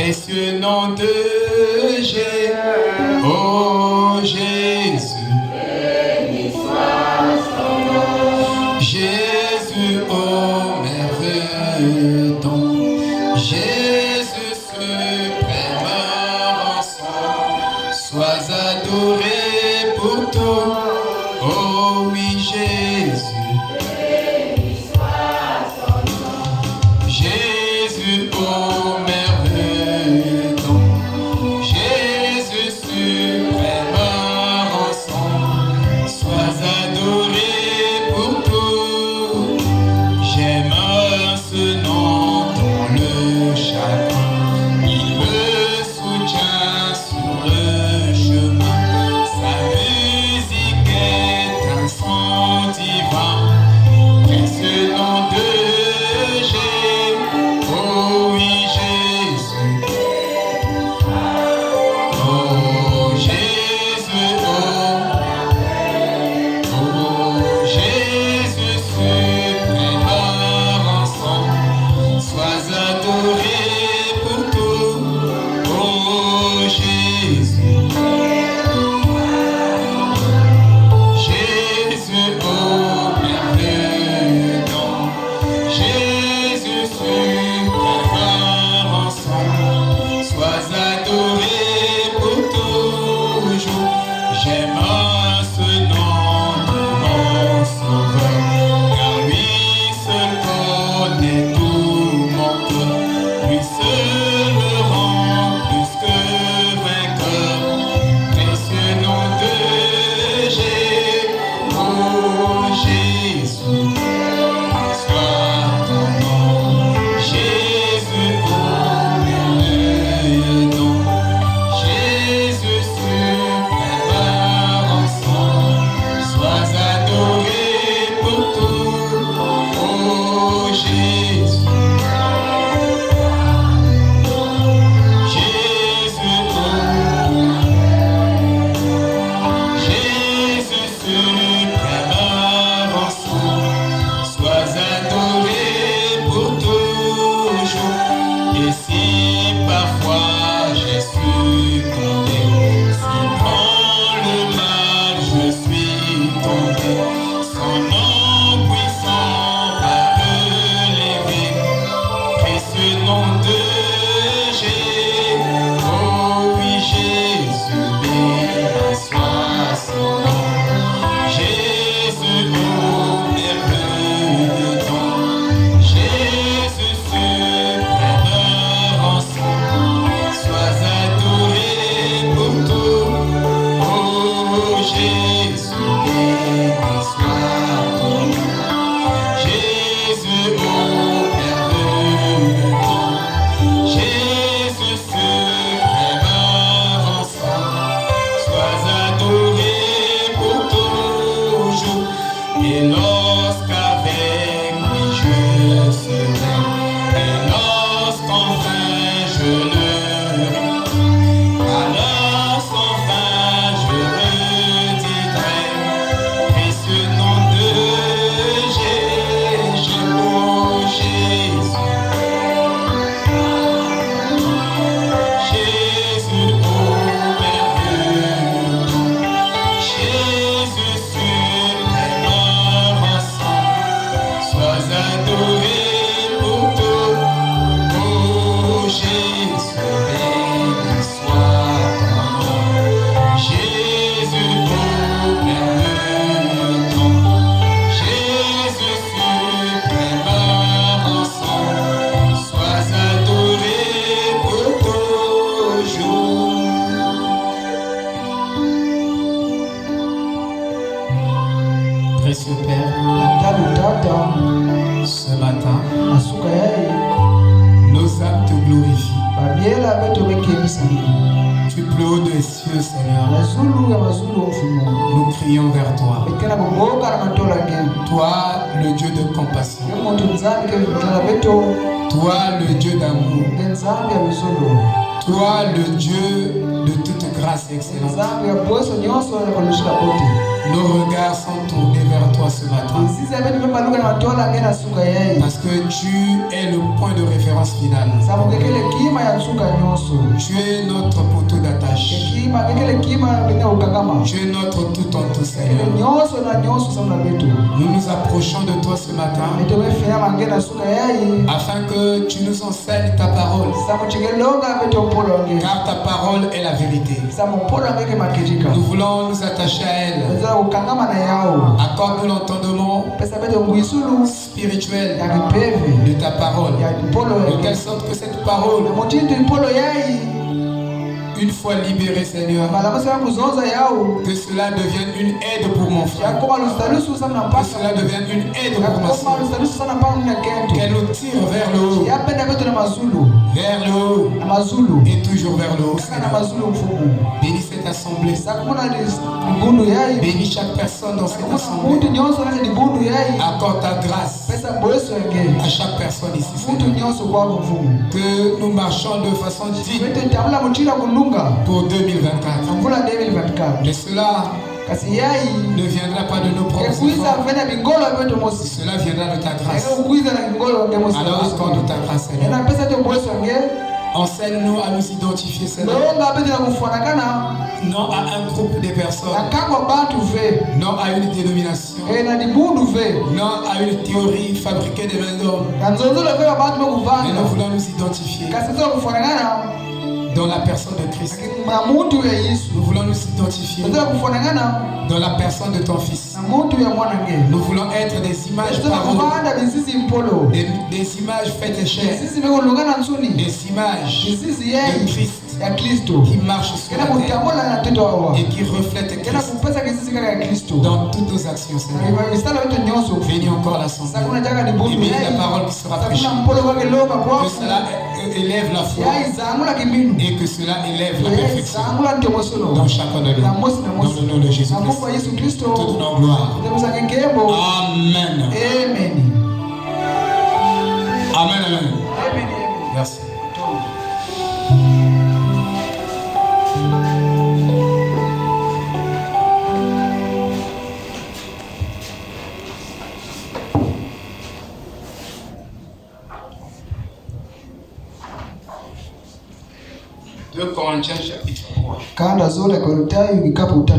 Précieux nom de Jésus, oh Jésus, béni soit son nom. Jésus, oh merveilleux don, Jésus suprême rançon, sois adoré pour tout, oh oui Jésus, béni soit son nom. Jésus, oh merveilleux don, Jésus suprême rançon, sois adoré pour tout. J'aime ce nom dans le chagrin, il me soutient sur le chemin. Sa musique est un son divin, précieux nom de Jésus, oh oui Jésus, oh Jésus, oh Jésus suprême rançon, sois adoré pour tout, oh Jésus, Jésus, oh merveilleux don, Jésus suprême rançon, sois adoré pour toujours. J'aime ce nom de mon sauveur, car lui seul connaît tout mon cœur, lui seul me rend plus que vainqueur. Précieux nom de Jésus, oh Jésus, soit ton nom. Jésus, oh merveilleux don, Jésus suprême rançon, sois adoré pour tout, oh Jésus, Jésus, oh Jésus suprême rançon, sois adoré pour toujours. Et si parfois j'ai succombé, si dans le mal je suis tombé, son nom puissant a relevé, précieux nom de Jésus, oh oui Jésus, béni soit son nom. Jésus, oh merveilleux don, Jésus suprême rançon, sois adoré pour tout, oh Jésus, béni soit ton nom. Jésus, oh merveilleux don, Jésus suprême rançon, sois adoré pour toujours. Et lorsqu'avec lui je serai, et lorsqu'enfin je le ris, alors sans fin je redirai, précieux nom de Jésus, oh Jésus, Jésus, oh merveilleux don, Jésus suprême rançon, sois adoré pour tout, oh Jésus, béni soit ton nom. Jésus, oh merveilleux don, Jésus suprême rançon, sois adoré pour toujours. Précieux Père, ce matin, nos âmes te glorifient. Tu plus haut des cieux, Seigneur. Nous crions vers toi. Toi, le Dieu de compassion. Toi, le Dieu d'amour. Toi, le Dieu de toute grâce excellente. Nos regards sont tournés vers toi ce matin. Parce que tu es le point de référence final. Tu es notre poteau d'attache. Tu es notre tout en tout, Seigneur. Nous nous approchons de toi ce matin afin que tu nous enseignes ta parole. Car ta parole est la vérité. Nous voulons nous attacher à elle. Accorde-nous l'entendement spirituel de ta parole, de telle sorte que cette parole, une fois libérée, Seigneur, que cela devienne une aide pour mon frère, que cela devienne une aide pour ma soeur, qu'elle nous tire vers le haut, et toujours vers le haut, Seigneur. Bénis cette assemblée, bénis chaque personne dans cette assemblée, accorde ta grâce à chaque personne ici, Seigneur. Que nous marchons de façon digne pour 2024. Mais cela ne viendra pas de nos propres efforts. Cela viendra de ta grâce. Alors accorde ta grâce, Seigneur. Enseigne-nous à nous identifier, Seigneur. Non à un groupe de personnes, non à une dénomination, non à une théorie fabriquée des mains d'hommes. Mais nous voulons nous identifier dans la personne de Christ. Nous voulons nous identifier dans la personne de ton Fils. Nous voulons être des images parolées, des images faites et chères, des images de Christ qui marche sur la terre et qui reflète Christ dans toutes nos actions, Seigneur. Bénis encore l'assemblée et bénis la parole qui sera prêchée. Que cela élève la foi et que cela élève la perfection dans chacun de nous. Dans le nom de Jésus-Christ, te donnons gloire. Amen. Amen. Amen. Merci. Corinthiens chapitre 3. Kanda zola Korintayo kikapu 3.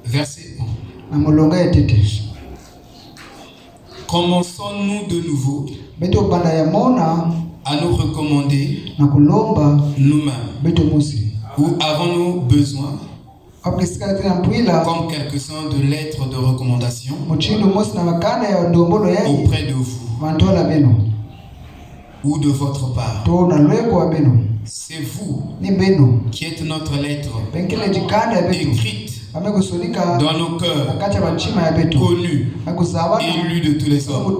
Verset 1. Commençons-nous de nouveau à nous recommander nous-mêmes? Ou avons-nous besoin, comme quelques-uns, de lettres de recommandation auprès de vous ou de votre part? C'est vous qui êtes notre lettre écrite dans nos cœurs, connus et lus de tous les hommes.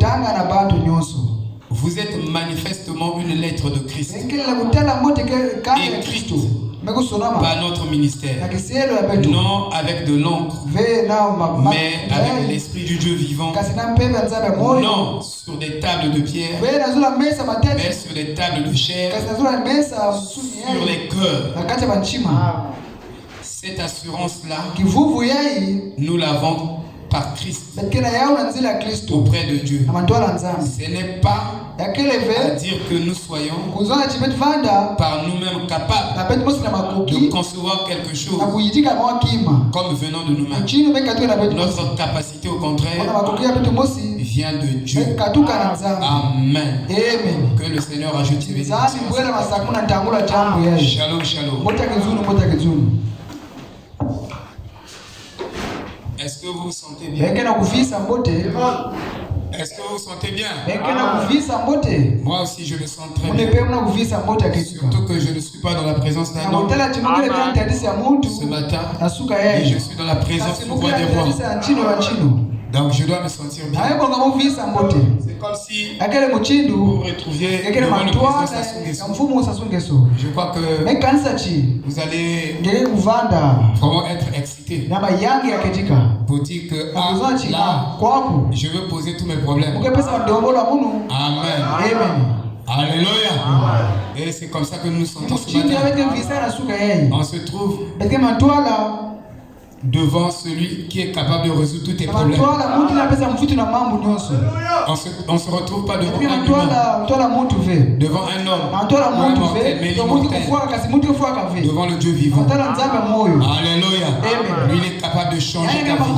Vous êtes manifestement une lettre de Christ, écrite par notre ministère, non avec de l'encre, mais avec l'Esprit du Dieu vivant, non sur des tables de pierre, mais sur des tables de chair, sur les cœurs. Cette assurance-là, nous l'avons par Christ auprès de Dieu. Ce n'est pas à dire que nous soyons par nous-mêmes capables de concevoir quelque chose comme venant de nous-mêmes. Notre capacité, au contraire, vient de Dieu. Amen. Que le Seigneur ajoute ses bénédictions. Shalom, shalom. Est-ce que vous vous sentez bien? Est-ce que vous vous sentez bien? Moi aussi je me sens très bien. Surtout que je ne suis pas dans la présence d'un homme ce matin. Et je suis dans la présence du roi des rois. Donc je dois me sentir bien. C'est comme si vous retrouviez devant le président Sassou Nguesso. Je crois que vous allez vraiment être excité pour dire que là, je veux poser tous mes problèmes. Amen. Alléluia. Et c'est comme ça que nous nous sentons ce matin. On se trouve devant celui qui est capable de résoudre tous tes problèmes. On ne se retrouve pas devant un humain, devant un homme, un mortel, mais immortel, devant le Dieu vivant. Alléluia. Lui, il est capable de changer ta vie.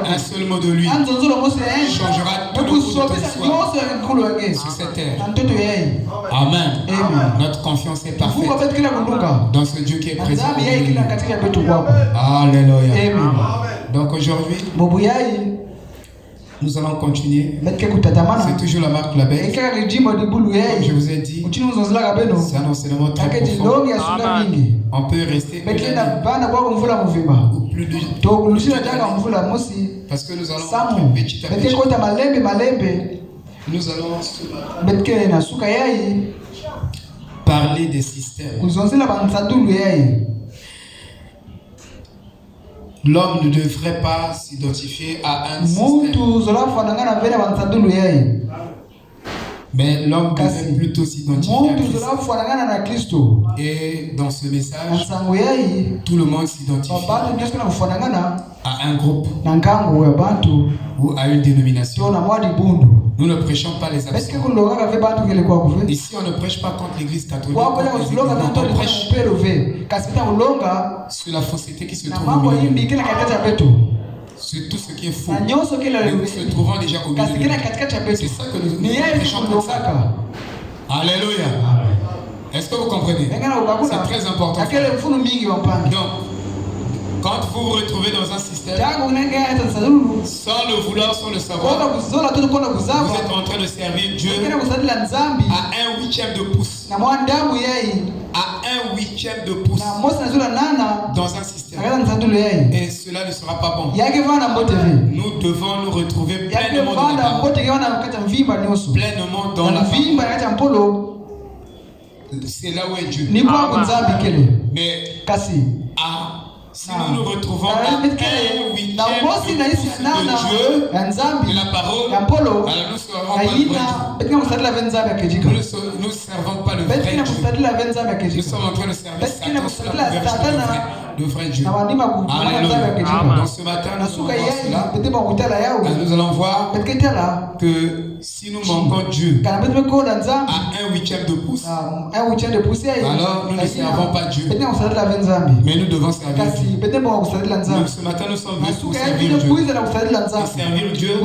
Un seul mot de lui changera tout le cours de ton histoire sur cette terre. Amen. Notre confiance est parfaite dans ce Dieu qui est présent. Alléluia. Donc aujourd'hui, nous allons continuer. C'est toujours la marque de la bête. Comme je vous ai dit, c'est un enseignement très profond. On peut rester ou plus de parce que nous allons petit à petit. Nous allons parler des systèmes. L'homme ne devrait pas s'identifier à un système. Mais l'homme devrait plutôt s'identifier à Christ. Et dans ce message, tout le monde s'identifie à un groupe ou à une dénomination. Nous ne prêchons pas les absents. Ici, on ne prêche pas contre l'église catholique. On prêche sur la fausseté qui se trouve au milieu. Sur tout ce qui est faux. Mais nous se trouvons déjà au milieu. C'est ça que nous prêchons pour ça. Alléluia. Est-ce que vous comprenez? C'est très important. Donc, quand vous vous retrouvez dans un système, sans le vouloir, sans le savoir, vous êtes en train de servir Dieu à 1/8 de pouce. À 1/8 de pouce dans un système. Et cela ne sera pas bon. Nous devons nous retrouver pleinement dans la parole, pleinement dans la parole. C'est là où est Dieu. Mais si nous nous retrouvons à 1/8 de Dieu, de la parole, alors nous ne servons pas le vrai Dieu. Nous ne servons pas le vrai Dieu. Nous sommes en train de servir Satan sur la version de vrai Dieu. Alléluia. Donc ce matin, nous allons voir que si nous manquons Dieu à 1/8 de pouce, alors nous ne servons pas Dieu, mais nous devons servir Dieu. Donc ce matin nous sommes venus pour servir Dieu. Et servir Dieu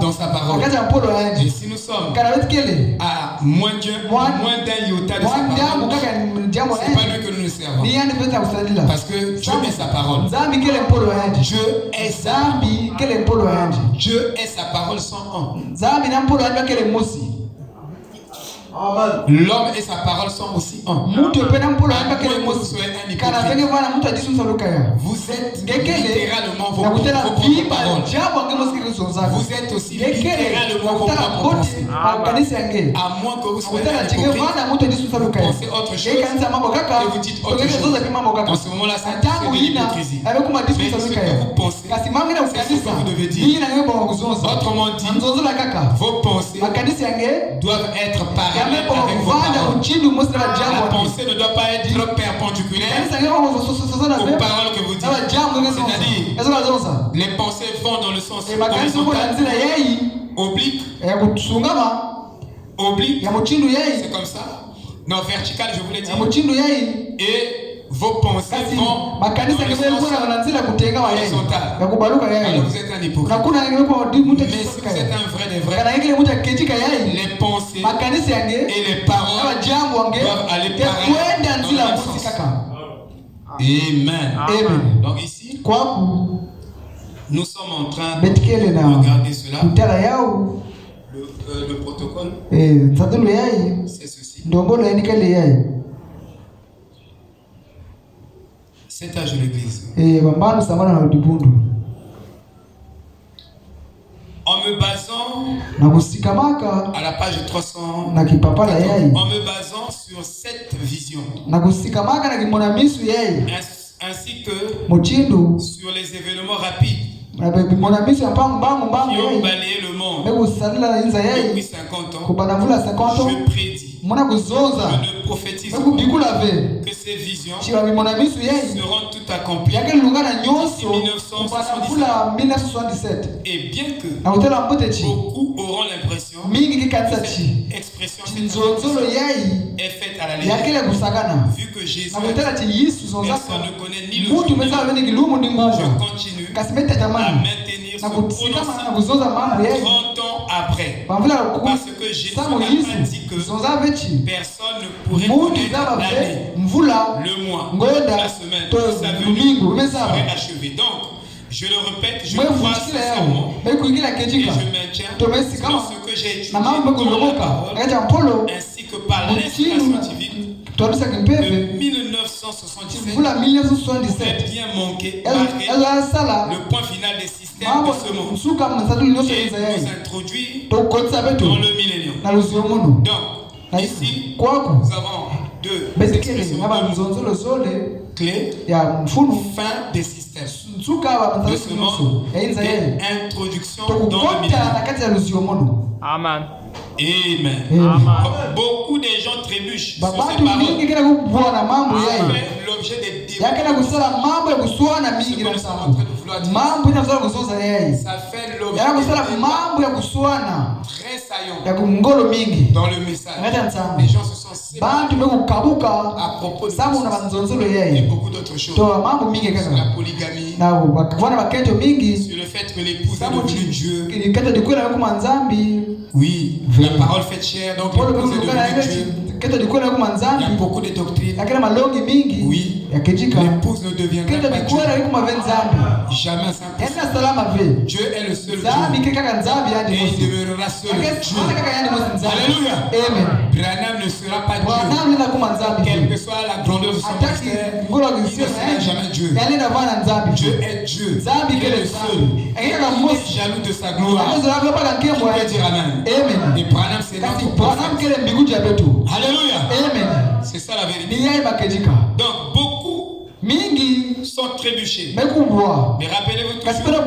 dans sa parole. Et si nous sommes à moins d'un iota de sa parole, c'est pas lui que nous nous servons. Parce que Dieu est sa parole. Dieu est sa parole sans un. L'homme et sa parole sont aussi un. Vous êtes littéralement vos propres paroles. Vous êtes aussi littéralement vos propres pensées. À moins que vous soyez un hypocrite, vous pensez autre chose et vous dites autre chose. En ce moment-là, c'est de l'hypocrisie. Mais ce que vous pensez, c'est ce que vous devez dire. Autrement dit, vos pensées doivent être pareilles avec vos paroles. La pensée ne doit pas être perpendiculaire aux paroles que vous dites. C'est-à-dire, les pensées vont dans le sens horizontal, oblique, c'est comme ça. Non, vertical, je voulais dire. Et vos pensées vont dans le sens horizontal. Alors vous êtes un hypocrite. Mais si vous êtes un vrai des vrais, les pensées et les paroles doivent aller pareil dans le même sens. Amen. Donc ici, nous sommes en train de regarder cela. Le protocole, c'est ceci. Cet âge de l'église. En me basant à la page 300, en me basant sur cette vision, ainsi que sur les événements rapides qui ont balayé le monde depuis 50 ans, je prédis, je ne prophétise pas que ces visions seront toutes accomplies d'ici 1977. Et bien que beaucoup auront l'impression que cette expression est faite à la légère, vu que Jésus, personne ne connaît ni le jour ni l'heure, je continue à maintenir ce pronostic 30 ans après, parce que Jésus n'a pas dit que personne ne pourrait connaître l'année, le mois, la semaine, sa venue serait achevée. Donc, je le répète, je crois sincèrement et je maintiens dans ce que j'ai étudié dans la parole, ainsi que par l'inspiration divine de 1977 pourrait bien manquer le point final des systèmes de ce monde et nous introduire dans le millénium. Donc, ici, nous avons deux expressions clés, fin des systèmes de ce monde et introduction dans le millénium. Amen. Amen. Beaucoup de gens trébuchent sur ces paroles. L'objet des débats. Ça fait l'objet très saillant dans le message. Les gens se sont séparés à propos de ça et beaucoup d'autres choses. Sur la polygamie, sur le fait que l'épouse est devenue Dieu. Oui, la parole fait chair, donc l'épouse est devenue Dieu. Il y a beaucoup de doctrines. Oui, l'épouse ne deviendra pas Dieu. Jamais sans Dieu est le seul Dieu. Et il demeurera seul Dieu. Alléluia. Branham ne sera pas Dieu. Quelle que soit la grandeur de son ministère, il ne sera jamais Dieu. Dieu est Dieu. Il est le seul. Et il est jaloux de sa gloire. Qui peut dire Amen? Et Branham, c'est notre prophète. Alléluia. C'est ça la vérité. Donc beaucoup sont trébuchés. Mais rappelez-vous toujours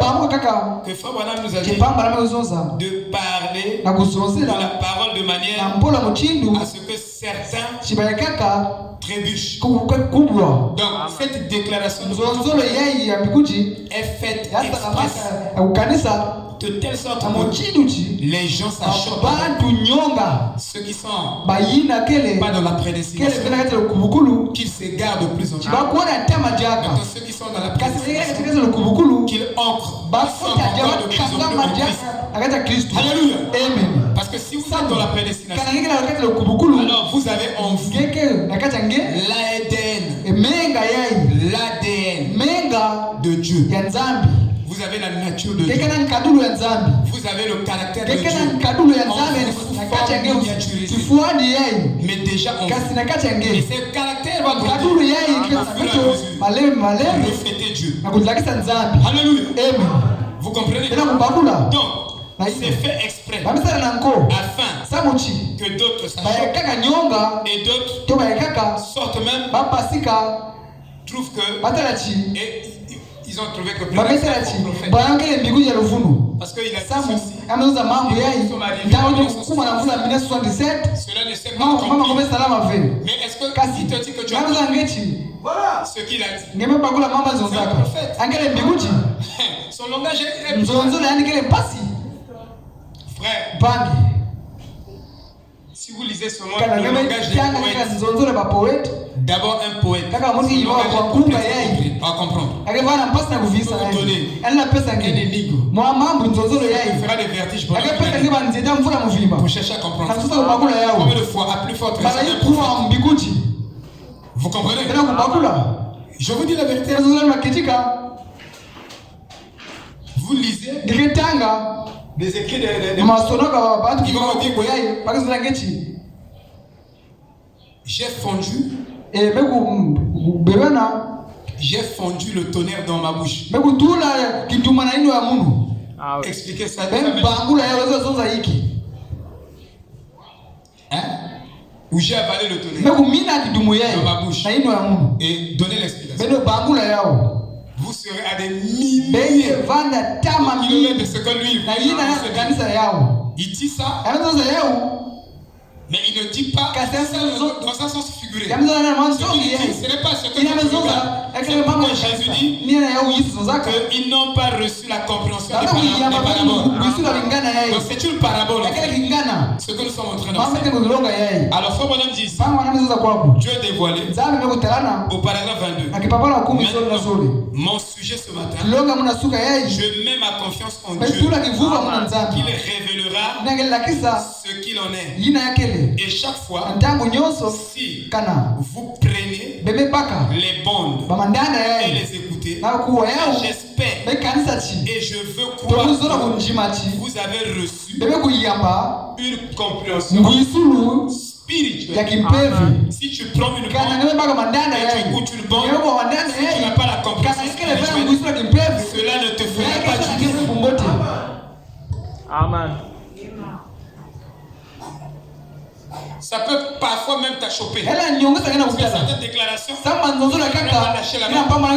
que Frère Branham nous a dit de parler de la parole de manière à ce que certains trébuchent. Donc cette déclaration est faite exprès de telle sorte que les gens s'achoppent. Ceux qui sont pas dans la prédestination, qu'ils s'égarent de plus en plus. Maintenant, ceux qui sont dans la prédestination, qu'ils ancrent encore de plus en plus en Christ. Alléluia. Parce que si vous êtes dans la prédestination, alors vous avez en vous l'ADN de Dieu. Vous avez la nature de Dieu. Vous avez le caractère de Dieu. Mais déjà en vous. Et ce caractère va grandir refléter Dieu. Alléluia. Vous comprenez? Donc, c'est fait exprès afin que d'autres s'achoppent et d'autres sortent même, trouvent que ils ont trouvé que parce qu'il a dit ceci. Cela ne s'est pas accompli. Mais est-ce que si tu dis que tu as compris ce qu'il a dit? C'est un prophète. Son langage est frère. Si vous lisez seulement le langage des poètes, d'abord un poète, on va comprendre. Il faut vous donner un énigme. Il fera des vertiges pour chercher à comprendre. Combien de fois, à plus forte raison, vous comprenez? Je vous dis la vérité. Vous lisez des écrits de ils vont dire j'ai fondu, j'ai fondu le tonnerre dans ma bouche. Expliquez ça. Hein? Où j'ai avalé le tonnerre dans ma bouche et donné l'explication. Vous serez à des milliers de kilomètres de ce que lui il dit ça, mais il ne dit pas dans un sens figuré. Ce n'est pas ce que Jésus dit qu'ils n'ont pas reçu la compréhension des paraboles. Donc c'est une parabole. Ce que nous sommes en train d'enseigner. Alors Frère Branham dit ici, Dieu est dévoilé au paragraphe 22. Maintenant, mon sujet ce matin, je mets ma confiance en Dieu qu'il révélera ce qu'il en est. Et chaque fois, si vous prenez les bandes et les écoutez, j'espère et je veux croire que vous avez reçu une compréhension spirituelle. Si tu prends une bande et tu écoutes une bande, si tu n'as pas la compréhension spirituelle, cela ne te fera pas du bien. Amen. Ça peut parfois même t'achoper. Certaines déclarations, tu vas lâcher la main. Amen.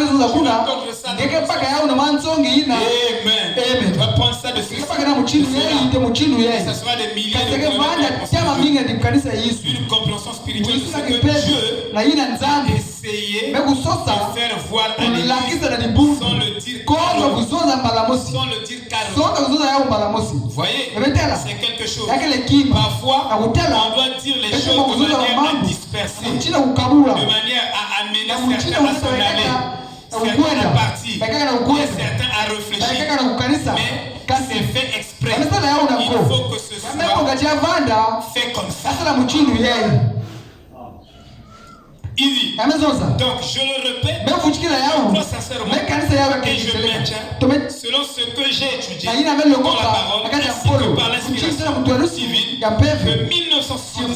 Tu vas prendre ça de ceci. Ça sera des milliers de kilomètres. Une compréhension spirituelle de ce que Dieu a essayé de faire voir à l'Église sans le dire carrément. Sans le dire carrément. Vous voyez, c'est quelque chose. Parfois, on doit dire les choses de manière dispersée, de manière à amener certains à s'en aller, certains à partir, et certains à réfléchir. Mais c'est fait exprès. Il faut que ce soit fait comme ça. Il dit, donc je le répète, je crois sincèrement et je maintiens, selon ce que j'ai étudié dans la parole, ainsi que par l'inspiration civile, que 1967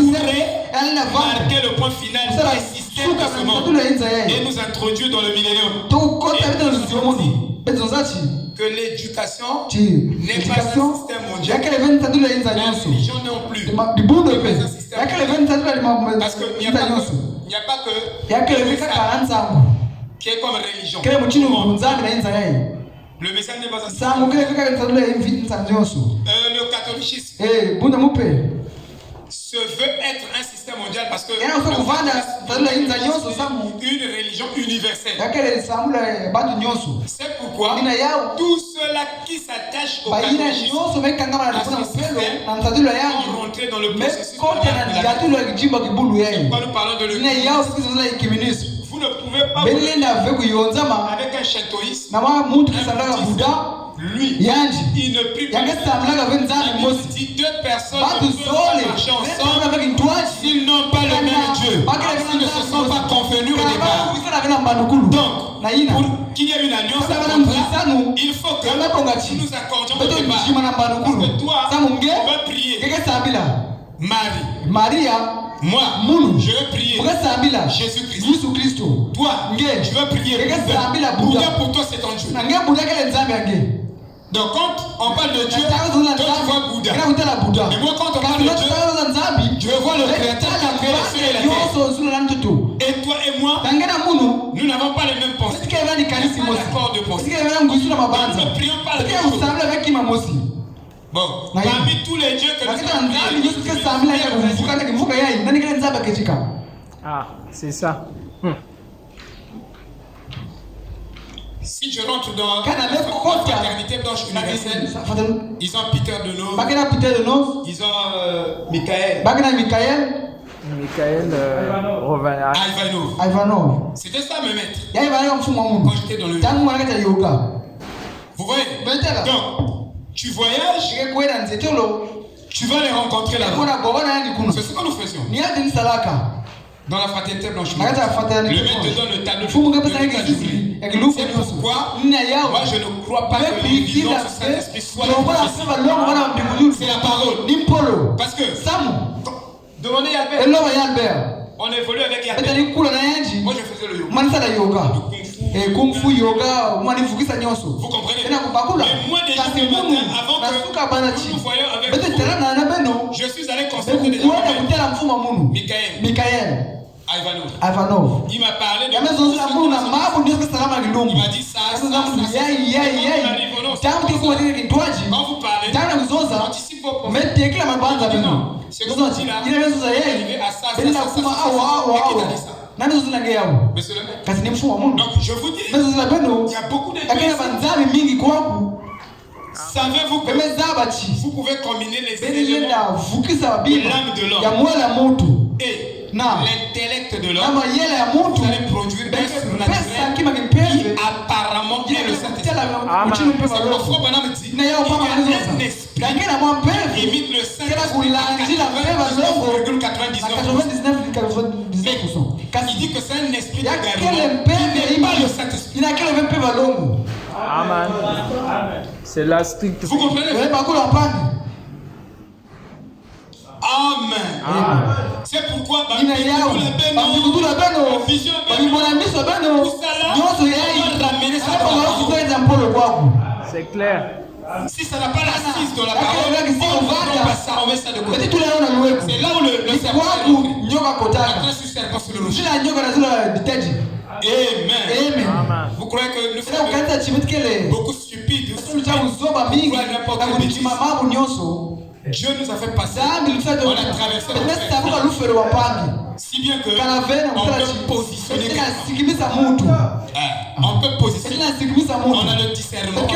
pourrait marquer le point final du système de ce monde et nous introduire dans le millénium. Que l'éducation n'est pas un système mondial. La religion non plus. Parce qu'il n'y a pas que le message qui est comme religion. Le message n'est pas un système. Le catholicisme se veut être un système mondial parce que une religion universelle. C'est pourquoi tous ceux-là qui s'attachent au catholicisme vont rentrer dans le processus de la Pourquoi nous parlons de l'œcuménisme. Vous ne pouvez pas avec un shintoïste, lui, il ne prie pas. Il dit deux personnes ne peuvent marcher ensemble s'ils n'ont pas le même Dieu, s'ils ne se sont pas convenus au départ. Donc, pour qu'il y ait une alliance entre là, il faut que nous nous accordions au départ. Parce que toi, tu vas prier Marie. Moi, je veux prier Jésus-Christ. Toi, tu veux prier Bouddha. Pour toi, c'est ton Dieu. Donc quand on parle de Dieu, toi tu vois Bouddha. Et moi quand on parle de Dieu, je vois le Créateur qui a créé les cieux et la terre. Et toi et moi, nous n'avons pas les mêmes pensées. Nous n'avons pas d'accord de pensée. Nous ne prions pas la même chose. Bon, parmi tous les dieux que nous avons priés, ah, c'est ça. Si je rentre dans la fraternité blanche universelle, ils ont Peter de Nos, ils ont Michael Ivanov. C'était ça mes maîtres. Quand j'étais dans le yoga. Vous voyez? Donc, tu voyages, tu vas les rencontrer là-bas. C'est ce que nous faisions. Dans la fraternité blanche. Le maître te donne le tableau. C'est pourquoi moi je ne crois pas que les visions sur Saint-Esprit soient les prophéties. C'est la parole. Parce que demandez Albert. On évolue avec Albert. Moi je faisais le yoga. Et kung fu yoga, moi ni fukisa nyoso. Vous comprenez? Mais moi déjà ce matin, avant que nous voyions avec vous, je suis allé consulter déjà Michael Ivanov. Il m'a parlé de il m'a dit ça. Quand vous parlez, anticipe vos prophéties. C'est comme ça, il est arrivé à ça, Monsieur le maire. Donc je vous dis, il y a beaucoup de choses. Savez-vous que vous pouvez combiner les éléments de l'âme de l'homme et l'intellect de l'homme, vous allez produire un surnaturel qui apparemment est le Saint-Esprit. C'est pourquoi Bana me dit, il y a un esprit qui imite le Saint-Esprit à 99,99%. Il dit que c'est un esprit d'égarement qui n'est pas le Saint-Esprit. Amen. C'est la stricte. Vous comprenez? Amen. C'est pourquoi c'est clair. Si ça n'a pas l'assise de la parole, on met ça de côté. C'est là où le serpent Amen. Vous croyez que nous sommes beaucoup stupides? Dieu nous a fait passer, on a traversé l'enfer. Si bien que on peut positionner on peut positionner, on a le discernement.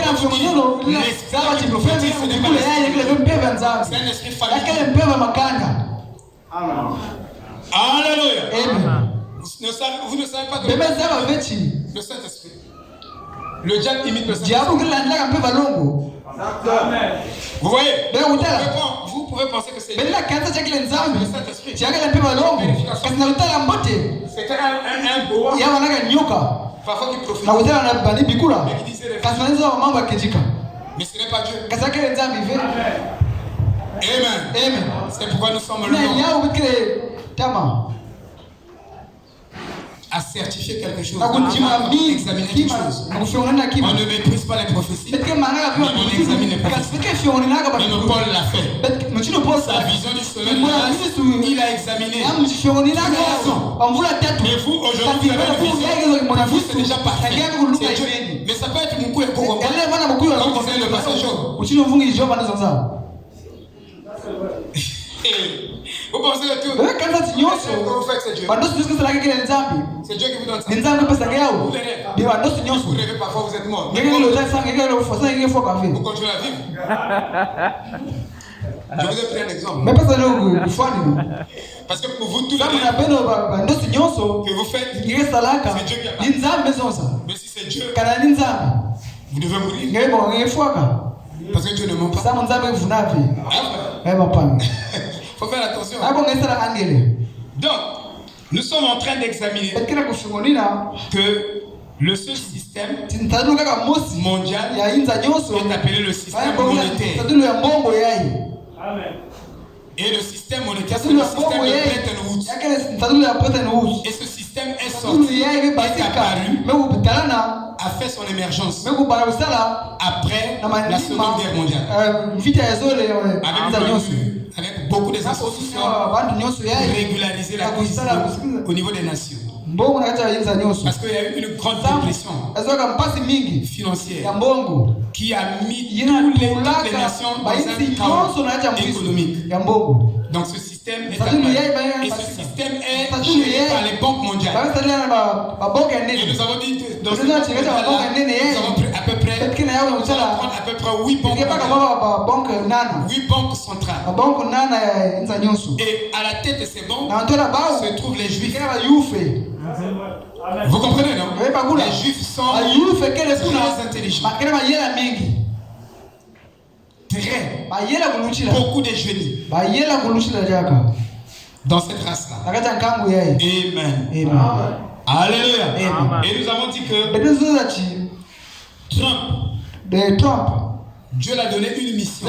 C'est un esprit familier. Alléluia. Vous ne savez pas que le Saint-Esprit, le diable imite le Saint-Esprit. Vous voyez, vous pouvez penser que c'est le Saint-Esprit. C'était un boa. Parfois qui profitait. Mais qui disait mais ce n'est pas Dieu. Amen. C'est pourquoi nous sommes là. À certifier quelque chose, à examiner quelque chose. On ne méprise pas les prophéties, mais on examine les prophéties. Même Paul l'a fait. Sa vision du soleil, il a examiné. Mais vous, aujourd'hui, vous avez une vision. Vous, c'est déjà parfait. C'est Dieu. Mais ça peut être mon coup et comme disait le passage. Vous pensez que tout vous faites, c'est Dieu. C'est Dieu qui vous donne ça. Vous rêvez parfois, vous êtes mort. Vous continuez à vivre. Je vous ai pris un exemple. Parce que pour vous, tout le que vous faites, c'est Dieu qui a parlé. Mais si c'est Dieu, vous devez mourir. Parce que Dieu ne ment pas. Il faut faire attention. Donc, nous sommes en train d'examiner que le seul système mondial est appelé le système monétaire. Et le système monétaire, c'est le système de Bretton Woods. Et ce système est sorti, est apparu, a fait son émergence après la Seconde Guerre mondiale. Avec beaucoup des institutions pour régulariser la crise au niveau des nations. Parce qu'il y a eu une grande dépression financière qui a mis toutes les nations dans un chaos économique. Donc ce système est apparu. Et ce système est géré par les banques mondiales. Et nous avons dit dans ce nous avons pris à peu près 8 banques. 8 banques centrales. Et à la tête de ces banques se trouvent les Juifs. Vous comprenez, non? Les Juifs sont très intelligents. Très. Beaucoup de génies. Dans cette race-là. Amen. Alléluia. Et nous avons dit que Trump, Dieu l'a donné une mission.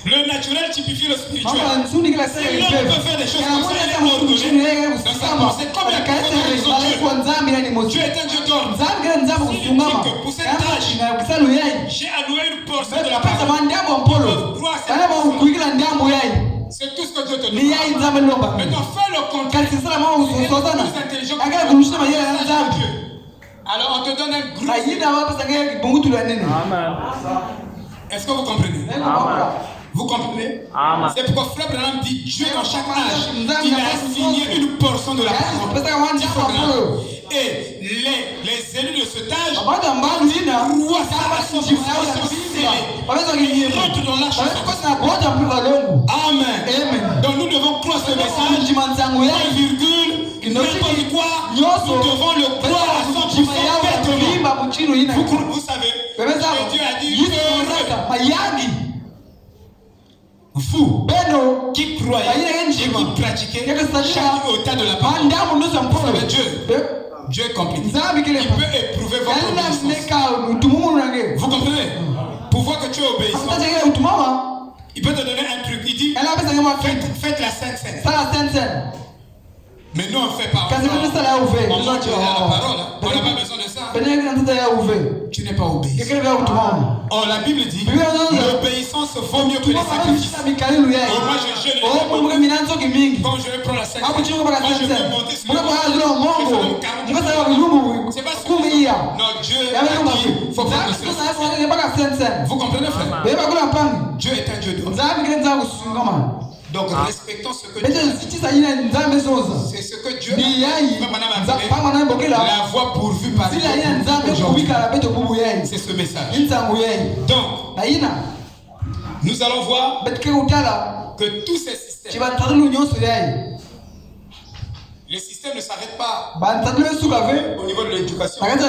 Le naturel typifie le spirituel. Si l'homme peut faire des choses comme ça, il est ordonné dans sa pensée. Comme il y a Dieu est un Dieu d'ordre. Pour cette tâche, j'ai alloué une portion de la parole. C'est tout ce que Dieu te demande. Maintenant, fais le contraire. Et plus intelligent que Dieu. Alors, on te donne un gros. Amen. Est-ce que vous comprenez? Amen. Vous comprenez? Amen. C'est pourquoi Frère Branham dit Dieu dans chaque âge, il a assigné une portion de la parole. Et les élus de cet âge croient ça à son puissance scellée. Ils rentrent dans l'arche. Amen. Donc nous devons croire ce message. Point virgule, n'importe quoi, nous devons le croire à 100% bêtement. Vous savez, Dieu a dit vous qui croyez et qui pratiquez chaque état de la parole. Dieu est compliqué. Il peut éprouver votre obéissance. Vous comprenez? Pour voir que tu es obéissant, il peut te donner un truc. Il dit faites la Sainte Seine. Mais nous on fait pas. On mange la parole. On n'a pas besoin de ça. Tu n'es pas obéissant. Oh, la Bible dit l'obéissance vaut mieux que les sacrifices. Oh, moi je jeûne. Quand je vais prendre la Sainte Seine, moi je vais monter sur le mont. C'est pas ce que non, Dieu a dit il faut prendre le Sainte. Vous comprenez, frère? Dieu est un Dieu d'ordre. Donc respectons ce que Dieu a dit. C'est ce que Dieu a dit. La voie pourvue par Dieu. C'est ce message. Donc, nous allons voir que tous ces systèmes, les systèmes ne s'arrêtent pas au niveau de l'éducation, de la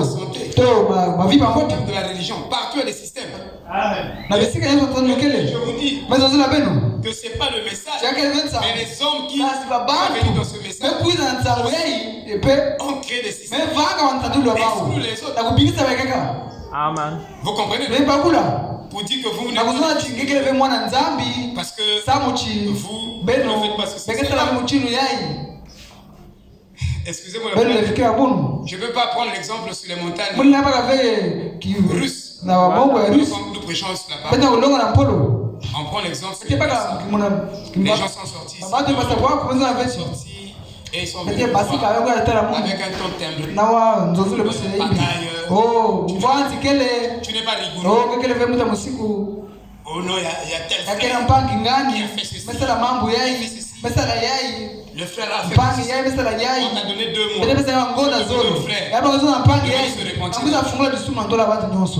santé, de la religion. Partout il y a des systèmes. Je vous dis que ce n'est pas le message, mais les hommes qui sont venus dans ce message ont créé des systèmes, excluent les autres. Amen. Vous comprenez? Pour dire que vous n'êtes pas parce que vous ne faites pas ce système. Excusez-moi, je ne peux pas prendre l'exemple sur les montagnes russes. Nous prêchons sur la parole. On prend l'exemple sur les gens sont sortis. Et ils sont venus avec un ton timbre. Tu n'es pas rigolo. Oh non, il y a tel frère qui a fait ceci. Le frère a fait ceci. On t'a donné 2 mois. Le frère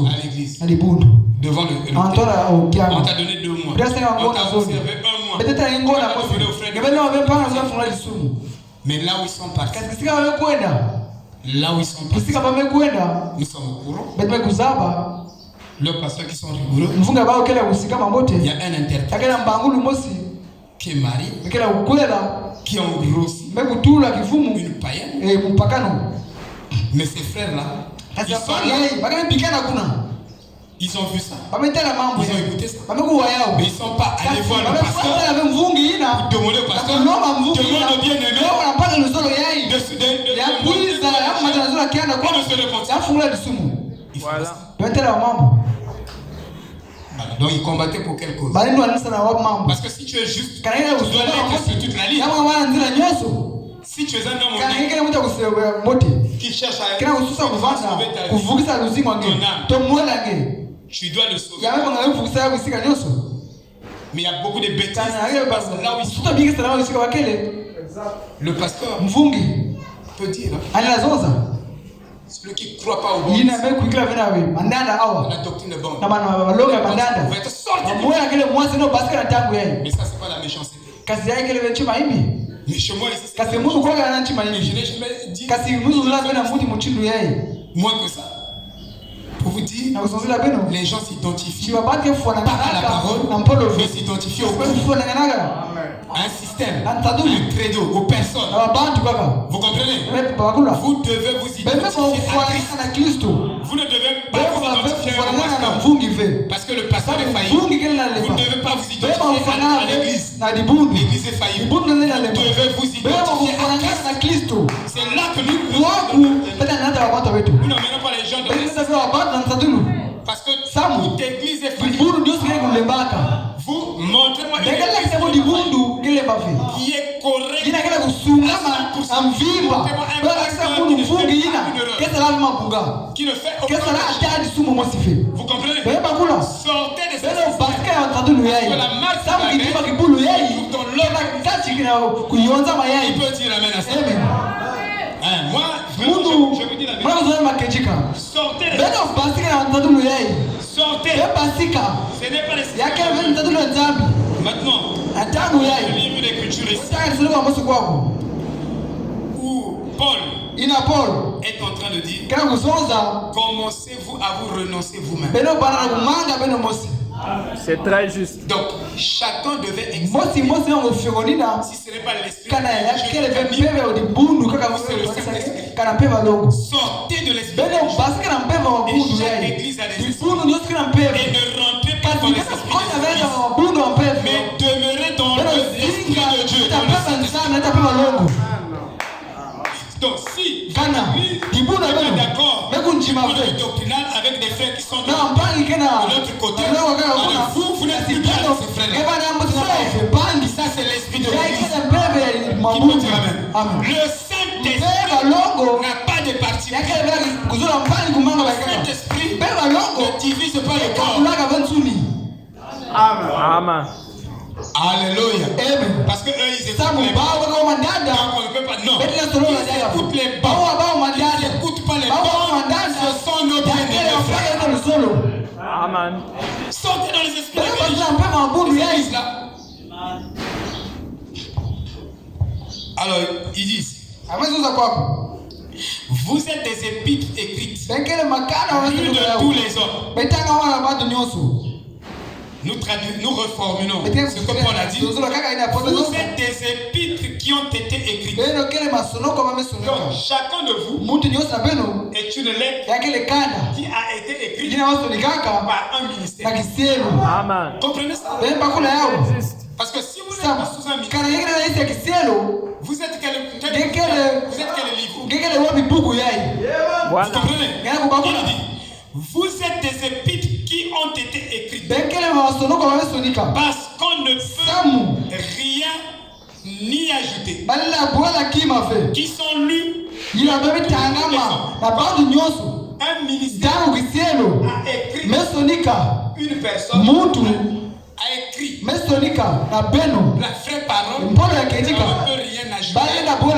à l'église. Devant le on t'a donné 2 mois. On t'a observé 1 mois. Mais là où ils sont partis, nous sommes au courant. Le pasteur qui sont rigoureux, il y a un interprète qui est marié, qui engrossit une païenne. Mais ces frères-là, ils sont là. Ils ont vu ça. Ils ont écouté ça. Mais ils ne sont pas allés voir le pasteur. Demander au pasteur. Demande au bien-aimé de se donc ils combattaient pour quelle cause? Parce que si tu es juste, tu dois être sur toute la ligne. Si tu es un homme honnête qui cherche à sauver ta vie, ton âme, tu dois le sauver. Mais il y a beaucoup de bêtises là où ils sont. Le pasteur peut dire celui qui ne croit pas au bon, la doctrine est bonne. Vous êtes sortis. Mais ça, c'est pas la méchanceté. Mais chez moi, ici, je n'ai jamais dit moins que ça. Pour vous dire, les gens s'identifient pas à la parole, mais s'identifient au un système, un credo, aux personnes. Vous comprenez? Vous devez vous identifier à Christ. Vous ne devez pas vous identifier à un pasteur. Parce que le pasteur est failli. Vous ne devez pas à l'église. L'église est faillie. Vous devez vous identifier à Christ. C'est là que nous nous n'emmènons pas les gens dans les parce que toute église est faillie. Vous montrez-moi une église qui est correcte. Qui ne fait aucun péché. Vous comprenez? Sortez de cette parce que la marque il peut dire amen à ça. Moi, je vous dis la vérité. Sortez de cette sortez. Ce n'est pas les maintenant, je lis une écriture ici où Paul est en train de dire commencez-vous à vous renoncer vous-même. C'est très juste. Donc, chacun devait examiner si ce n'est pas l'esprit sortez de l'esprit et chaque église a des esprits et ne rentrez pas dans les esprits mais demeurez dans l'esprit de Dieu, dans le Saint-Esprit. Donc si l'église est d'accord le doctrinal avec des frères qui sont de l'autre côté, vous n'êtes plus bien avec ces frères-là. Ça c'est l'esprit de l'église qui peut dire amen. Le Saint-Esprit n'a pas de parti. Le Saint-Esprit ne divise pas le corps. Amen. Alléluia. Parce que eux ils écoutent les bas. Donc on ne peut pas. Non. Ils écoutent les bas. Ils n'écoutent pas les bas. Ce sont nos bien-aimés. Amen. Sortez dans les esprits. L'église là. Alors ils disent. Vous êtes des épîtres écrites lues de tous les hommes. Nous reformulons ce que Paul a dit. Vous êtes des épîtres qui ont été écrites. Donc chacun de vous est une lettre qui a été écrite par un ministère. Amen. Comprenez ça? Parce que si vous n'êtes pas sous un ministère, vous êtes quel livre? Vous comprenez? Il dit vous êtes des épîtres qui ont été écrites parce qu'on ne peut rien ni ajouter, qui sont lus. Un ministère a écrit, une personne a écrit la vraie parole. On ne peut rien ajouter, on ne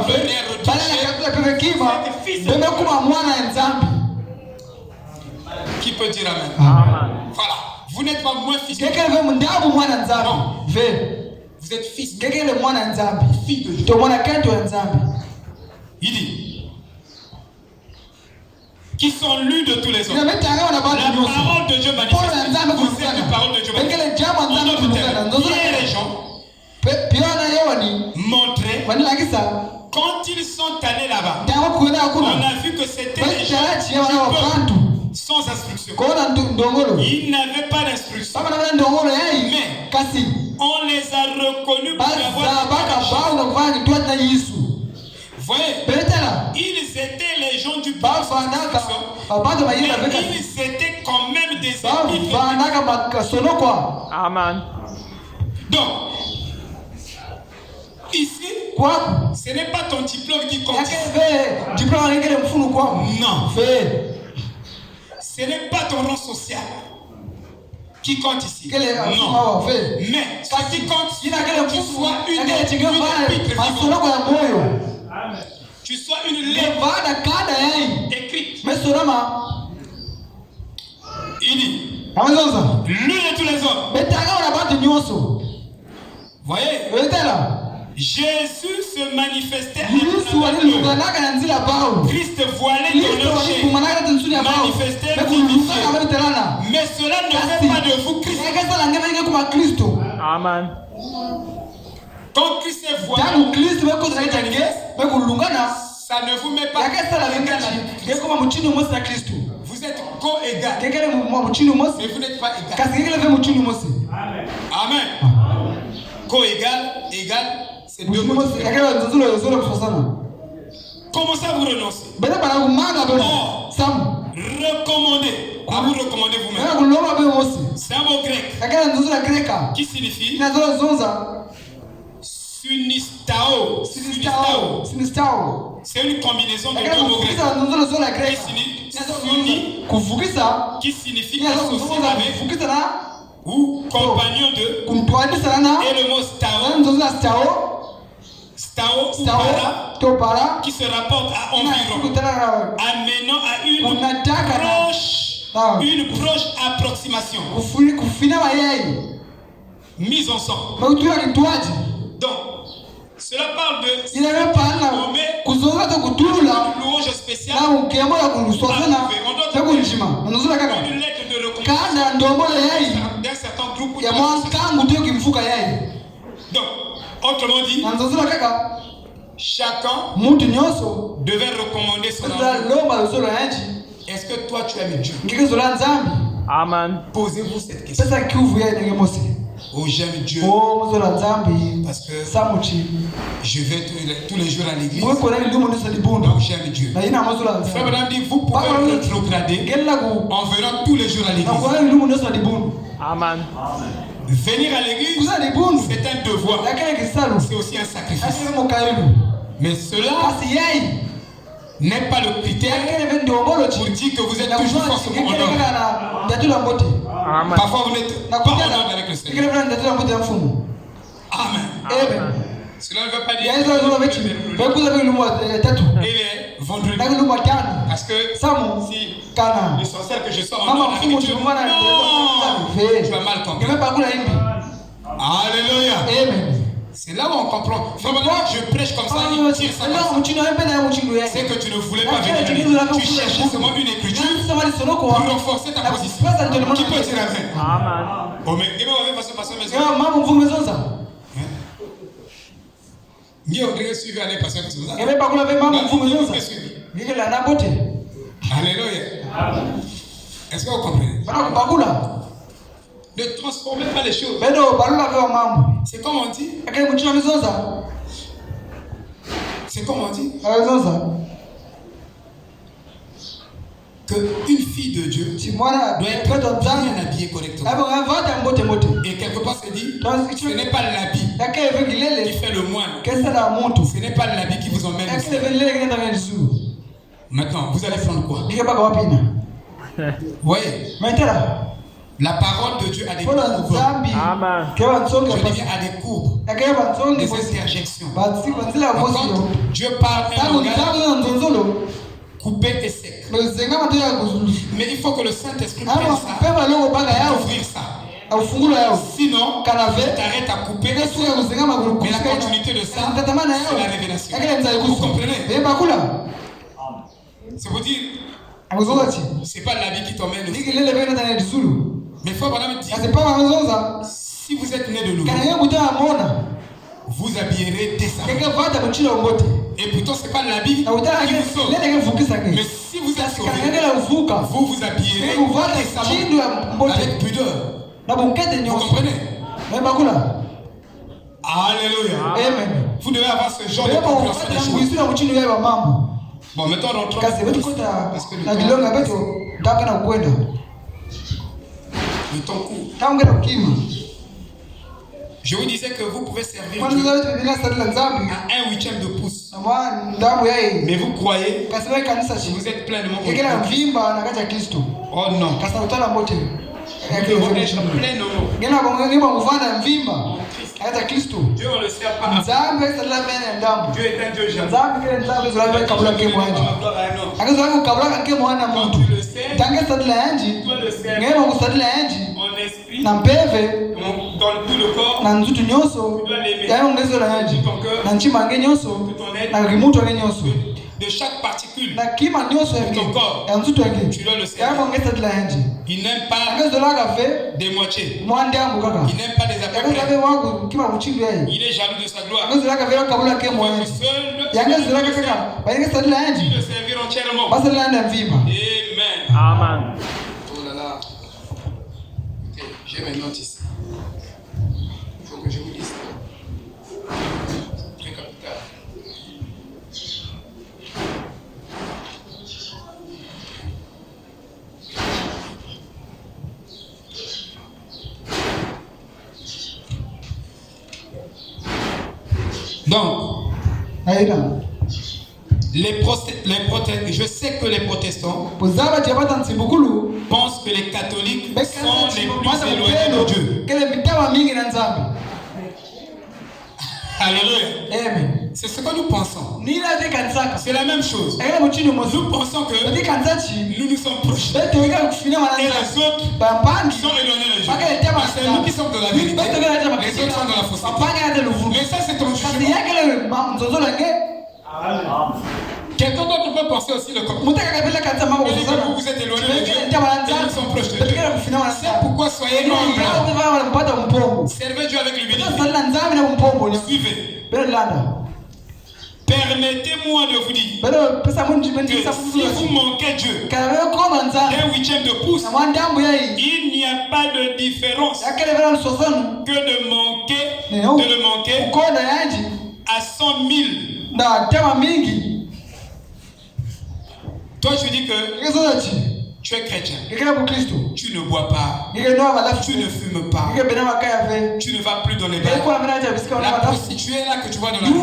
peut rien retoucher. Qui peut dire amen? Voilà. Vous n'êtes pas moins fils de Dieu. Non. Vous êtes fils de Dieu. Fille de Dieu. Il dit qui sont lus de tous les hommes. La parole de Dieu manifeste. Vous êtes une parole de Dieu manifeste. En d'autres termes, hier les gens montraient quand ils sont allés là-bas. On a vu que c'était des gens sans instruction. Ils n'avaient pas d'instruction. Mais on les a reconnus pour avoir des choses. Vous voyez, ils étaient les gens du peuple, mais ils étaient quand même des épîtres. Amen. Donc, ici, ce n'est pas ton diplôme qui compte. Non. Ce n'est pas ton rang social qui compte ici. Non. Mais ce qui compte, c'est que tu sois une épître vivante. Tu sois une lettre écrite. Il dit, lu de tous les hommes. Voyez, Jésus se manifestait à Christ voilé dans leur chair, manifestait vivifié. Mais cela ne fait pas de vous Christ. Amen. Quand Christ est voilé, ça ne vous met pas. Vous êtes co-égal, mais vous n'êtes pas égal. Amen. Co-égal, égal, c'est deux mots différents. Comment ça vous renoncez? Or, recommander. À vous recommander vous-même. C'est un mot grec qui signifie sunistao. C'est une combinaison de deux mots grecs qui signifie associé avec ou compagnon de, et le mot stao ou para qui se rapporte à environ, amenant à une proche approximation mise ensemble. Donc cela parle de une louange spéciale, une lettre de reconnaissance d'un certain groupe. Donc, autrement dit, chacun devait recommander son amour. Est-ce que toi tu aimes Dieu? Amen. Posez-vous cette question. Oh, j'aime Dieu parce que je vais tous les jours à l'église. Donc j'aime Dieu. Frère Madame dit, vous pouvez rétrograder en venant tous les jours à l'église. Amen. Venir à l'église, c'est un devoir. C'est aussi un sacrifice. Mais cela n'est pas le critère pour dire que vous êtes toujours forcément en ordre. Parfois vous n'êtes pas en ordre avec le Seigneur. Amen. Cela ne veut pas dire qu'il est vendredi. Parce que si les sorcières que je sors en ordre avec Dieu, non, tu as mal compris. Alléluia. Amen. C'est là où on comprend. Je prêche comme ça, il tire ça comme ça. C'est que tu ne voulais pas venir. Tu cherchais seulement une écriture pour renforcer ta position. Qui peut dire Amen? Amen. Oh, mais il va passer par sa maison. Suivez aller passer par sa maison. Alléluia. Est-ce que vous comprenez? Ne transformez pas les choses. C'est comme on dit. C'est comme on dit. Qu'une fille de Dieu doit être bien habillée correctement. Et quelque part c'est dit, ce n'est pas l'habit qui fait le moine. Ce n'est pas l'habit qui vous emmène ici. Maintenant, vous allez prendre quoi? Oui. La parole de Dieu a des courbes. Amen. Je dis bien à des courbes, des interjections. Dieu parle un langage coupé et sec. Mais il faut que le Saint-Esprit prenne ça pour ouvrir ça. Sinon, tu t'arrêtes à couper. Mais la continuité de ça, c'est la révélation. Vous comprenez? C'est pour dire, c'est pas l'habit qui t'emmène. Mais il faut vraiment dire, si vous êtes né de nouveau, vous habillerez décemment. Et pourtant, ce n'est pas l'habit qui vous sauve. Mais si vous êtes sauvé, vous vous habillerez décemment avec pudeur. Vous comprenez? Alléluia. Amen. Vous devez avoir ce genre de compréhension des choses. Bon, mettons rentrons. Parce que le temps court. Je vous disais que vous pouvez servir Dieu à 1/8 de pouce. Mais vous croyez que vous êtes pleinement Christ. Oh non. Vous devez être pleinement. Dieu ne le sert pas. Dieu est un Dieu jaloux. Quand tu le sais, tu dois le servir en esprit, dans tout le corps. Tu dois l'aimer tout ton cœur, tout ton être, de chaque particule de ton corps. Tu dois le servir. Il n'aime pas des moitiés. Il n'aime pas des à peu près. Il est jaloux de sa gloire. Il veut seul le servir entièrement. Amen. Amen. Oh là là. Écoutez, j'ai mes notes ici. Il faut que je vous dise. Donc, je sais que les protestants pensent que les catholiques sont les plus éloignés de Dieu. Alléluia. C'est ce que nous pensons. C'est la même chose. Nous pensons que nous nous sommes proches. Et les autres sont éloignés de Dieu. C'est nous qui sommes de la vérité. Les autres sont de la fausseté. Mais ça, c'est ton jugement. Quelqu'un d'autre peut penser aussi le contraire. Vous êtes éloigné de Dieu et nous sommes proches de Dieu. C'est pourquoi soyez humbles. Servez Dieu avec l'humilité. Suivez. Permettez-moi de vous dire que si vous manquez Dieu d'un huitième de pouce, il n'y a pas de différence que de le manquer à 100 000. Toi, je dis que tu es chrétien. Tu ne bois pas. Tu ne fumes pas. Tu ne vas plus dans les bars. La prostituée là que tu vois dans la rue,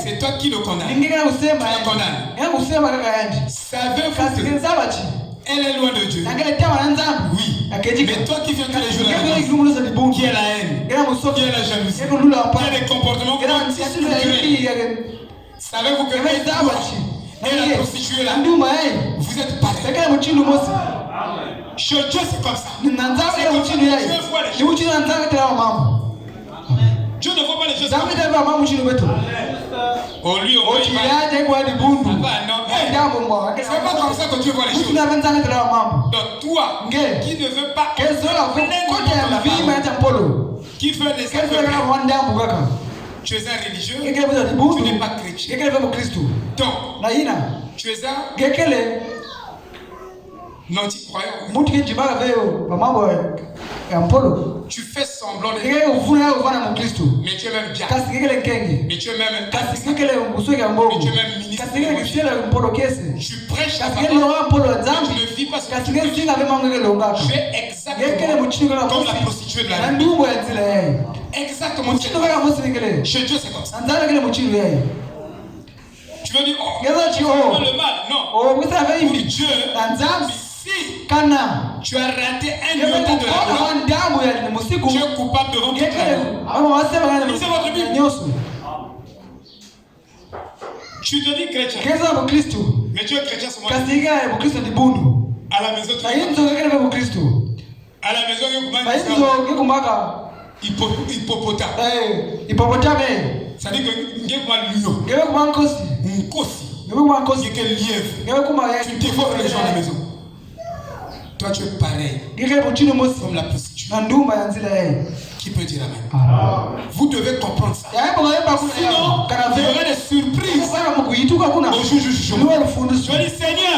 c'est toi qui le condamnes. Tu le condamnes. Savez-vous que elle est loin de Dieu? Oui. Mais toi qui viens tous les jours à l'église, qui est la haine, qui est la jalousie, qui est les comportements anti-structurés. Savez-vous que et la prostituée là, vous êtes pareil. Chez Dieu c'est comme ça. C'est comme ça que Dieu voit les choses. Dieu ne voit pas les choses comme ça. Au lieu c'est pas comme ça que Dieu voit les choses. Donc toi qui ne veux pas qui fait des affaires, tu es un religieux, tu n'es pas chrétien. Donc, tu es un anti-croyant. Tu fais semblant d'être, mais tu es même diable, mais tu es même ministre, tu prêches la parole, mais tu ne vis pas ce que tu fais. Tu es exactement comme la prostituée de la rue. Exactement. Chez Dieu c'est comme ça. Tu veux dire, oh, le mal. Non. Pour Dieu, si tu as raté un iota de l'argent, tu es coupable devant toute la loi. Lisez votre Bible. Tu te dis chrétien, mais tu es chrétien seulement. À la maison, tu es à la maison, hippopotame. Ça dit que tu es comme un lion. Tu es quel lièvre. Tu dévores les gens à la maison. Toi tu es pareil comme la prostituée. Qui peut dire amen? Vous devez comprendre ça. Sinon, il y aura des surprises au jour du jugement. Je dis Seigneur,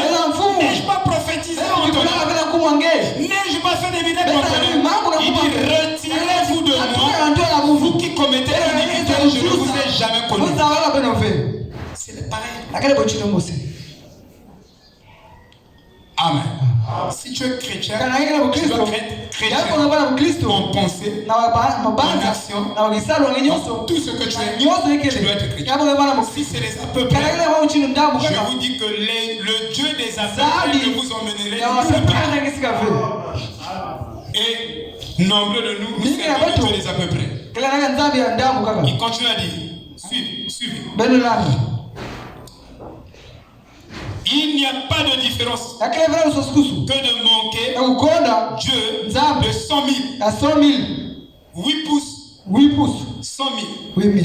n'ai-je pas prophétisé contre toi? N'ai-je pas fait des miracles contre toi? Il dit retirez-vous de moi, vous qui commettez l'iniquité, je ne vous ai jamais connu. C'est pareil. Amen. Si tu es chrétien, tu dois être chrétien en pensée, en action, dans tout ce que tu es, tu dois être chrétien. Si c'est les à peu près, je vous dis que le Dieu des à peu près ne vous emmènerait nulle part. Et nombreux de nous servons le Dieu des à peu près. Il continue à dire, suivez. Il n'y a pas de différence que de manquer Dieu de 100 000. 8 pouces. 100 000.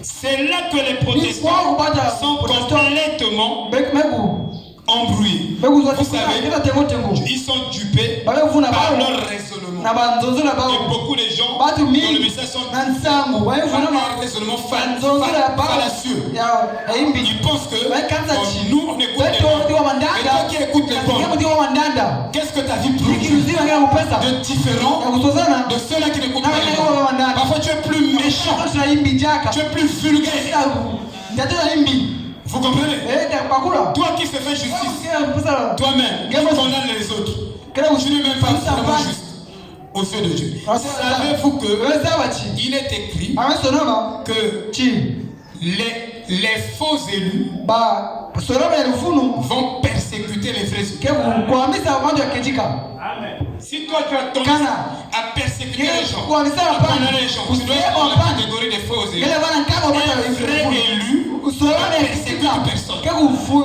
C'est là que les protestants sont complètement embrouillés. Vous savez, ils sont dupés par leur raisonnement. Et beaucoup de gens dans le message sont par un raisonnement fallacieux. Ils pensent que nous on écoute les bons. Et toi qui écoutes les bons, qu'est-ce que ta vie produit de différent de ceux-là qui n'écoutent pas les bons? Parfois tu es plus méchant, tu es plus vulgaire. Vous comprenez? Toi qui fais justice, toi-même, qui condamne les autres, tu n'es même pas vraiment juste. aux yeux de Dieu. Savez-vous que il est écrit que les faux élus vont persécuter les vrais élus. Si toi tu as tendance à persécuter les gens, à condamner les gens, tu dois être dans la catégorie des faux élus. Un vrai élu ne persécute personne.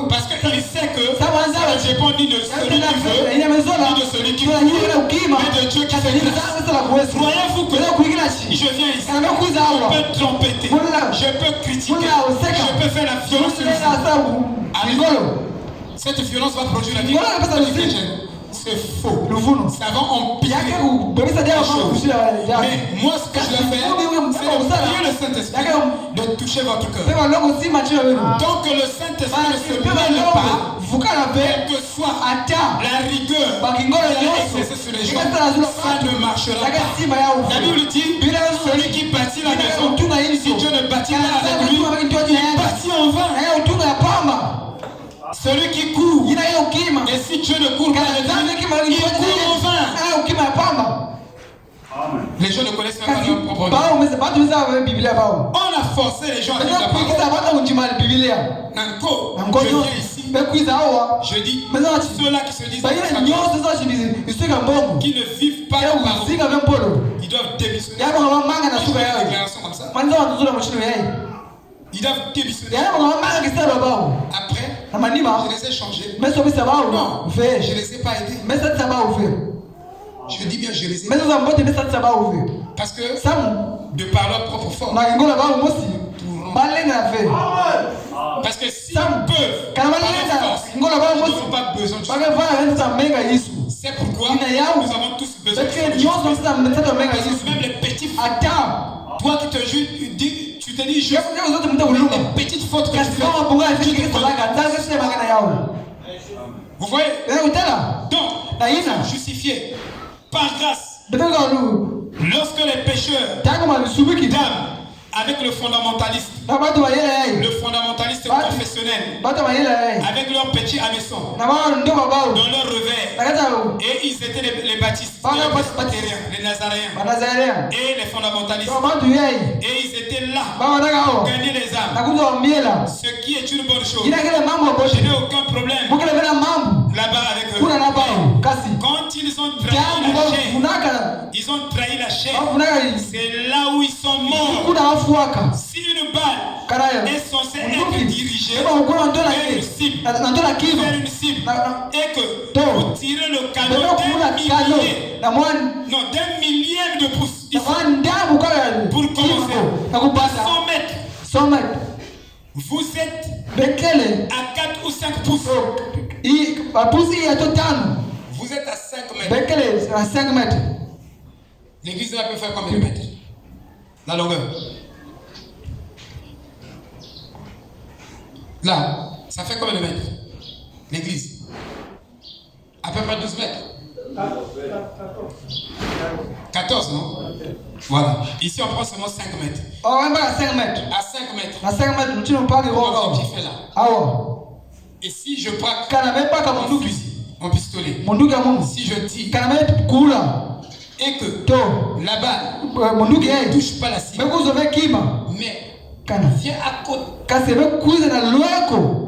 Parce qu'il sait que ça ne dépend ni de celui qui veut, ni de celui qui court, mais de Dieu qui fait grâce. Croyez-vous que je viens ici, je peux trompeter, je peux critiquer, je peux faire la violence sur les gens. Cette violence va produire la vie des chrétiens. C'est faux. Ça va empirer les choses. Mais moi, ce que je dois faire, c'est de prier le Saint-Esprit de toucher votre cœur. Donc le Saint-Esprit ne se mêle pas, quelle que soit la rigueur qu'il a exercée sur les gens, ça ne marchera pas. La Bible dit, celui qui bâtit la maison, si Dieu ne bâtit pas avec lui, il bâtit en vain. Celui qui court, et si Dieu ne court pas avec lui, il court en vain. Les gens ne connaissent même pas leur propre Bible. On a forcé les gens à lire la parole. Je viens ici, je dis, ceux-là qui se disent qui ne vivent pas la parole, ils doivent démissionner. Ils font une déclaration comme ça. Ils doivent démissionner. Après, je les ai changés. Non, je ne les ai pas aidés. Je dis bien, je les ai aidés. Parce que, de par leur propre force, parce que s'ils peuvent, par leur force, ils n'ont pas besoin de Jésus. C'est pourquoi nous avons tous besoin de Jésus. Même les petits frères. Toi qui te juges, tu te dis juste les petites fautes que tu fais. Vous voyez? Donc, justifié par grâce. Lorsque les pécheurs d'âme avec le fondamentaliste confessionnel, avec leur petit hameçon, dans leur revers, et ils étaient les baptistes, les nazaréens et les fondamentalistes, et ils étaient là pour gagner les âmes, ce qui est une bonne chose. Je n'ai aucun problème là-bas avec eux. Quand ils ont trahi la chair, c'est là où ils sont morts. Si une balle est censée être dirigée vers une cible, et que vous tirez le canon d'un millième de pouce pour commencer à 100 mètres, vous êtes à 4 ou 5 pouces. Vous êtes à 5 mètres. L'église là peut faire combien de mètres? La longueur. Là, ça fait combien de mètres? L'église? À peu près 12 mètres. 14, non? Voilà. Ici, on prend seulement 5 mètres. Oh, même à 5 mètres. À 5 mètres. À 5 mètres, tu n'as pas de l'objectif est là. Ah ouais. Et si je braque mon pistolet, si je tire, et que la balle ne touche pas la cible, mais viens à côté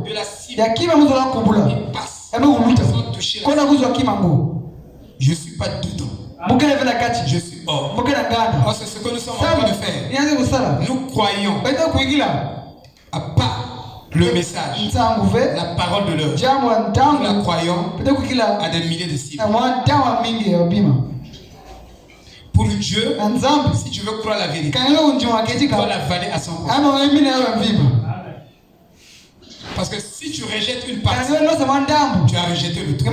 de la cible et passe sans toucher la cible. Je ne suis pas dedans. Je suis hors. C'est ce que nous sommes en train de faire. Nous croyons à part le message, la parole de l'heure. Nous la croyons à des milliers de cibles. Pour Dieu, si tu veux croire la vérité, tu dois la valer à 100%. Parce que si tu rejettes une partie, tu as rejeté le tout.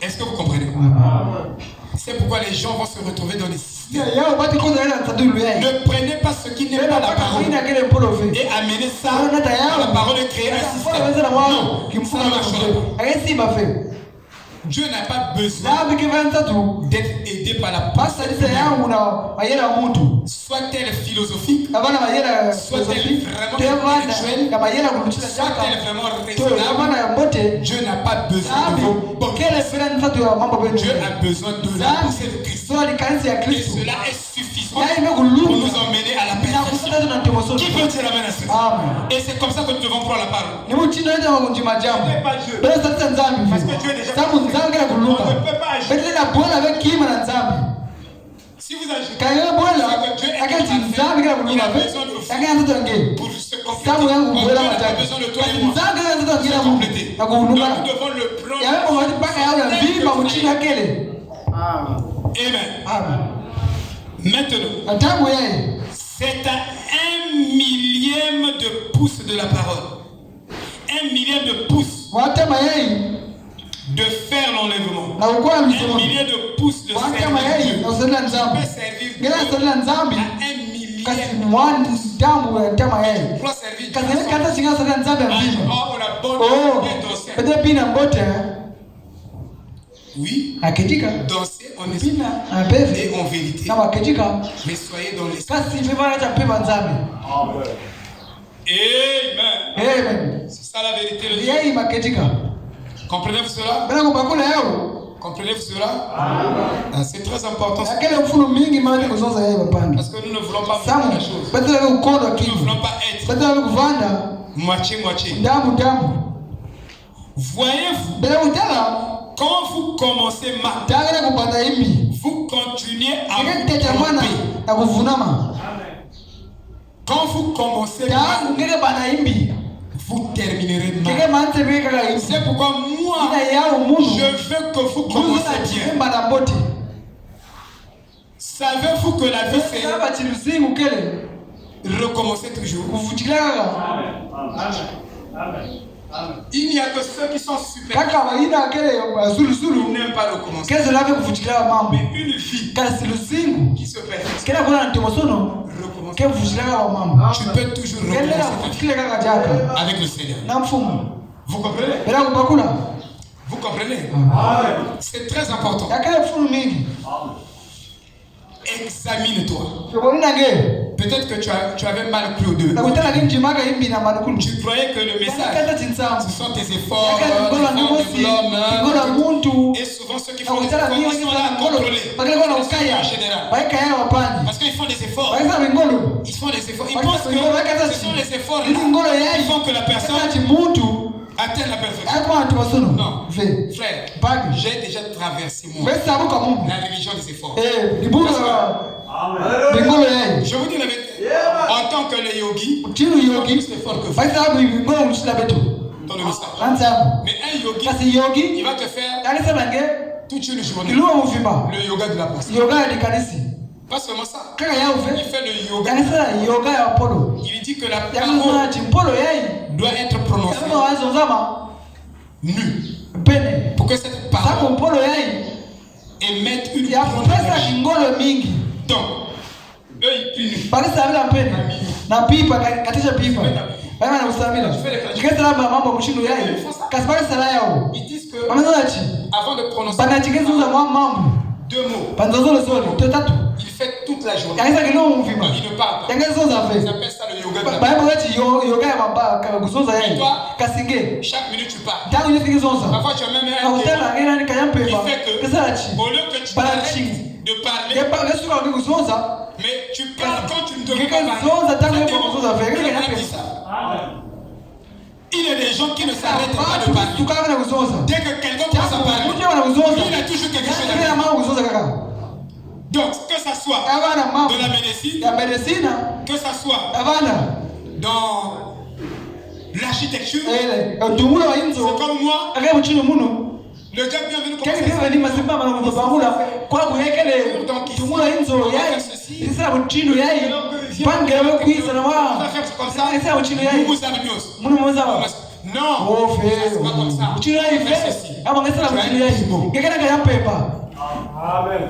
Est-ce que vous comprenez? C'est pourquoi les gens vont se retrouver dans les systèmes. Ne prenez pas ce qui n'est pas la parole et amenez ça à la parole et créer un système. Non, ça ne marchera pas. Dieu n'a pas besoin d'être aidé par la pensée. Soit-elle philosophique, soit-elle vraiment intellectuelle, soit-elle vraiment raisonnable. Dieu n'a pas besoin de vos bonnes. Dieu a besoin de la pensée de Christ. Et cela est suffisant pour nous emmener à la perfection. Qui peut dire amen à cela? Et c'est comme ça que nous devons prendre la parole. Ce n'est pas Dieu. Parce que Dieu est déjà on ne peut pas agir. Si vous agissez, c'est que Dieu est capable de faire. Il a besoin de vous pour se compléter. Dieu n'a pas besoin de toi et moi pour se compléter. Donc nous devons le prendre. Amen. Maintenant, c'est à 1/1000 de pouce de la parole. 1/1000 de pouce de faire l'enlèvement. 1/1000 de pouce de servir Dieu. Tu peux servir Dieu à 1/1000. Oui, danser en esprit et en vérité. Mais soyez dans l'esprit. Amen. C'est ça la vérité. Comprenez-vous cela? Comprenez-vous cela? C'est très important. Parce que nous ne voulons pas faire la chose. Nous ne voulons pas être moitié-moitié. Voyez-vous, quand vous commencez mal, vous continuez à vous tromper. Quand vous commencez mal, vous terminerez mal. C'est pourquoi moi, je veux que vous commencez bien. Savez-vous que la vie c'est recommencer toujours? Il n'y a que ceux qui sont super. Ils n'aiment pas recommencer. Mais une vie qui se perfectionne, tu peux toujours recommencer avec le Seigneur. Vous comprenez? Vous comprenez? C'est très important. Examine-toi. Peut-être que tu avais mal cru au début. Tu croyais que le message, ce sont tes efforts, de l'homme. Et souvent ceux qui font des efforts, ils sont là à contrôler. En général. Parce qu'ils font des efforts. Ils font des efforts. Ils pensent que ce sont les efforts qui font que la personne atteint la perfection. Non. Frère, j'ai déjà traversé moi la religion des efforts. Je vous dis la vérité. En tant que les yogis, ils font plus d'efforts que vous. Dans le message. Mais un yogi, il va te faire toute une journée le yoga de la pensée. Pas seulement ça. Il fait le yoga. Il dit que la parole doit être prononcée nue. Pour que cette parole émette une prononciation. Donc, eux ils plient nus. Ils disent que avant de prononcer 2 mots, il fait toute la journée. Il ne parle pas. Ils appellent ça le yoga de la pensée. Et toi, chaque minute tu parles. Parfois tu as même un qui fait que au lieu que tu arrêtes de parler, mais tu parles quand tu ne devrais pas parler. Il y a des gens qui ne s'arrêtent pas de parler. Dès que quelqu'un commence à parler, il a toujours quelque chose à dire. Donc, que ça soit de la médecine, que ça soit dans l'architecture, c'est comme moi. Le gars bienvenu commence à non, c'est pas comme ça.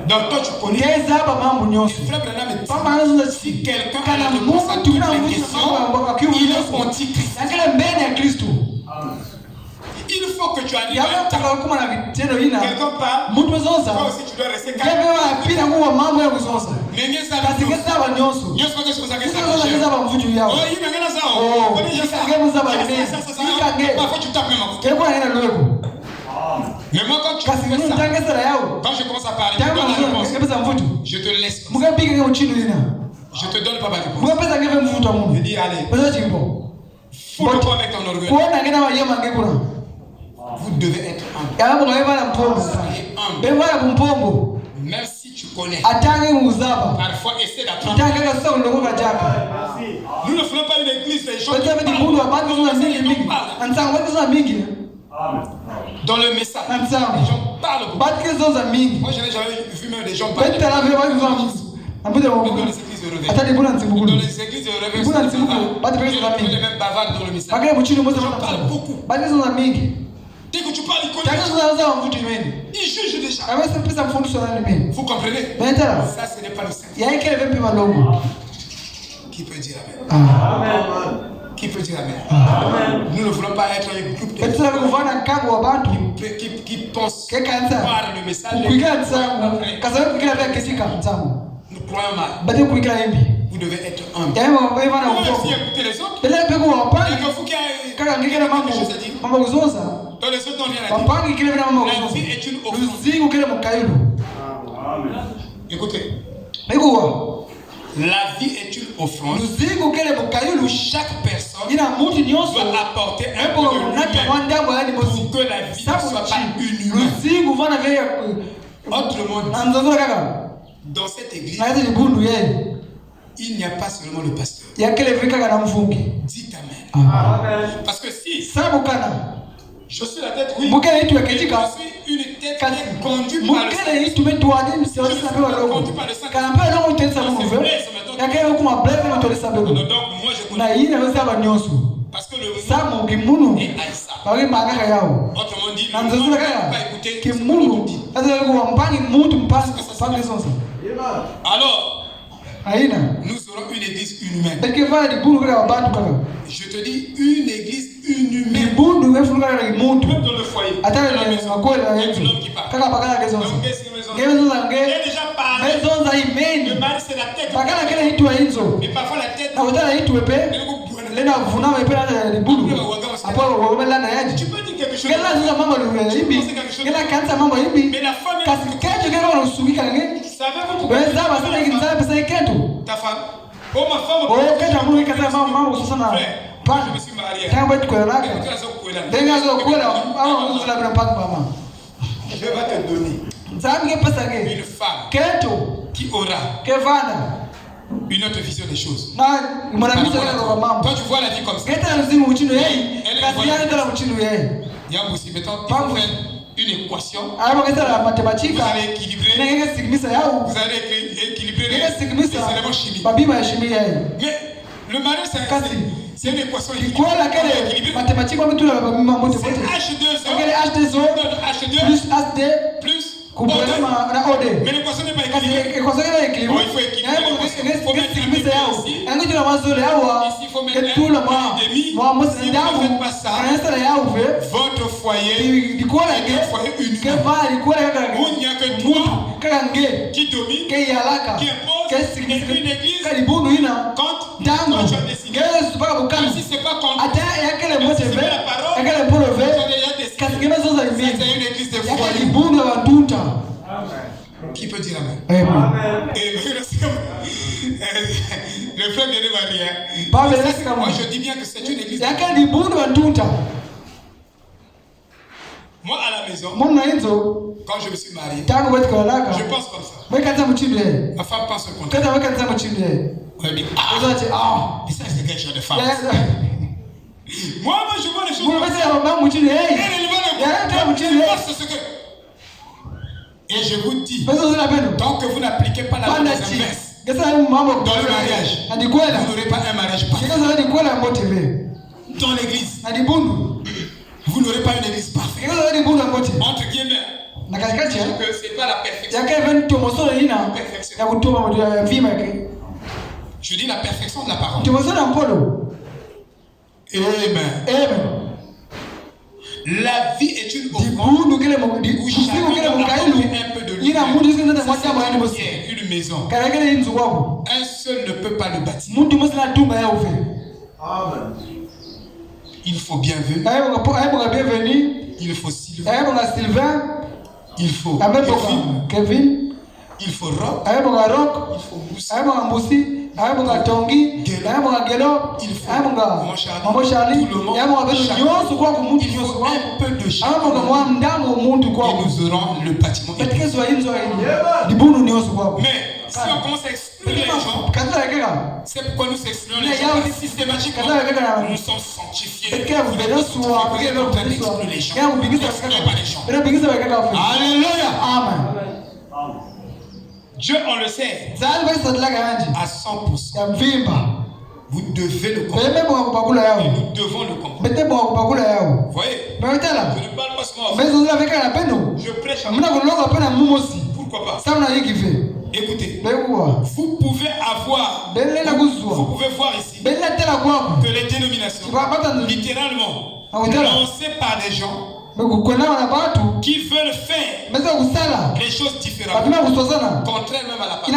Donc toi tu connais. Si quelqu'un a la réponse à toutes les questions, il est antichrist. il faut que tu arrives à un temps. Quelque part, toi aussi tu dois rester calme. Mais il parfois tu tapes même. Mais moi quand tu fais ça, quand je commence à parler, tu donnes la réponse. Je te laisse. Je te donne pas ma réponse. Je dis allez. Fous-le toi avec ton orgueil. Vous devez être humble. Soyez humble. Même si tu connais. Parfois essaie d'apprendre. Nous ne faisons pas une église des gens qui parlent. Dans le message, les gens parlent beaucoup. Moi je n'ai jamais vu même des gens parler. Dans les églises de réveil. Dans les églises de réveil, c'est les mêmes bavards dans le message. Les gens parlent beaucoup. Dès que tu parles, ils connaissent. Ils jugent déjà. Vous comprenez? Ça, ce n'est pas le Saint. Qui peut dire amen? Qui peut dire amen? Nous ne voulons pas être un groupe de qui pensent voir le message. Nous croyons mal. Vous devez être humble. Vous devez écouter les autres. Il y a quelque chose qui a quelque chose à dire. Dans les autres, on vient à dire. La vie est une offrande. Écoutez. La vie est une offrande où chaque personne doit apporter un peu de lui-même pour que la vie ne soit pas inhumaine. Autrement dit, dans cette église, il n'y a pas seulement le pasteur. Dites amen. Parce que si je suis la tête, oui, je suis une tête qui est conduite par le Saint-Esprit. Je suis conduite par le Saint-Esprit. Donc moi je connais. Parce que le monde est haïssable. Autrement dit, le monde ne peut pas écouter ce que l'on dit. Alors, nous aurons une église inhumaine. Je te dis une église inhumaine. Même dans le foyer, dans la maison, il y a un homme qui parle. Donc, il a déjà parlé. Le mari, c'est la tête. Mais parfois la tête. Tu peux dire quelque chose. Mais la femme, savez-vous pourquoi ta femme? Oh ma femme, je me suis marié. Je vais te donner une femme qui aura une autre vision des choses. Toi tu vois la vie comme ça. Elle il y a aussi maintenant une équation. Vous allez équilibrer. Vous allez équilibrer les éléments chimiques. Mais le mari c'est une équation équilibrée. C'est H2O plus HD plus OD. Mais l'équation n'est pas équilibrée. Il faut équilibrer. Il faut mettre un peu ici. Ici il faut mettre un demi. Si vous ne faites pas ça, votre foyer est un foyer unique. Où il n'y a que toi qui domine, qui impose, et une église contre quand tu as décidé. Même si ce n'est pas contre, c'est la parole, tu as déjà décidé. C'est une église de foyer. Qui peut dire amen? Et le frère vient de marier. Moi je dis bien que c'est une église. Moi à la maison, quand je me suis marié, je pense comme ça. Ma femme pense au contraire. On dit, mais ça c'est quelque chose de femme. Moi je vois les choses comme ça. Et je vous dis, tant que vous n'appliquez pas la loi des inverses dans le mariage, vous n'aurez pas un mariage parfait. Dans l'église, vous n'aurez pas une église parfaite. Entre guillemets, que c'est pas la perfection. Je dis la perfection de la parole. Amen. La vie est une offrande où chacun doit apporter un peu de lui. Une maison. Un seul ne peut pas le bâtir. Amen. Il faut bienvenue. Il faut Sylvain. Il faut Kevin. Il faut Rock. Il faut Moussi. Tongi, il faut Maman Charlie, tout le monde, il faut un peu de chacun et nous aurons le bâtiment. Mais si on commence à exclure les gens, c'est pourquoi nous excluons les gens systématiquement. Nous sommes sanctifiés. Nous pas les gens. Alléluia. Amen. Dieu, on le sait, à 100%. Vous devez le comprendre. Et nous devons le comprendre. Vous voyez, je ne parle pas seulement. Je prêche à vous. Pourquoi pas? Écoutez, vous pouvez voir ici que les dénominations, littéralement, lancées par des gens qui veulent faire les choses différemment, contraire même à la parole.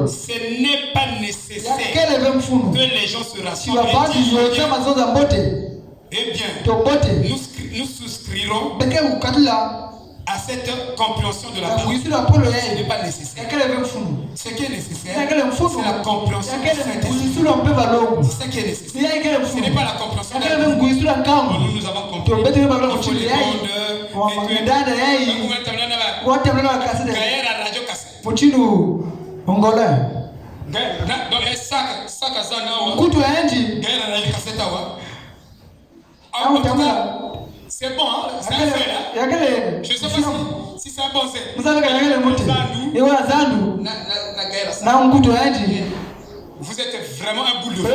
Ce n'est pas nécessaire que les gens se rassemblent et bien, nous souscrirons à cette compréhension de la parole. Ce n'est pas nécessaire. Ce qui est nécessaire, c'est la compréhension du Saint-Esprit. C'est ce qui est nécessaire. Ce n'est pas la compréhension de la parole. Nous avons compris. Il faut les c'est bon, hein? C'est un fait là. Je ne sais pas si c'est un bon fait. Vous êtes vraiment un boule de feu.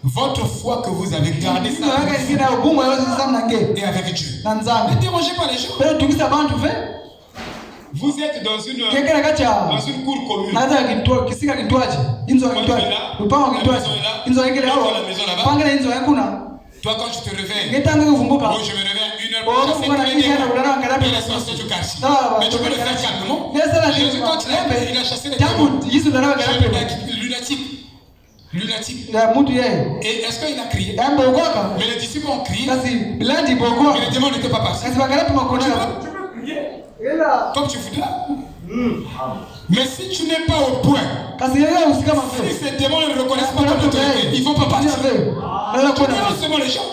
Votre foi que vous avez gardée ça et avec Dieu. Ne dérangez pas les gens. Vous êtes dans une cour commune. La maison est là. Toi, quand tu te réveilles, moi je me réveille 1 heure pour chasser les sorciers du quartier. Mais tu peux le faire calmement. Jésus, quand il a chassé les démons, lunatique. Et est-ce qu'il a crié? Mais les disciples ont crié. Mais les démons n'étaient pas partis. Tu peux crier comme tu voudras. Mais si tu n'es pas au point, si ces démons ne reconnaissent pas ton autorité, ils ne vont pas partir. Tu dénonces seulement les gens.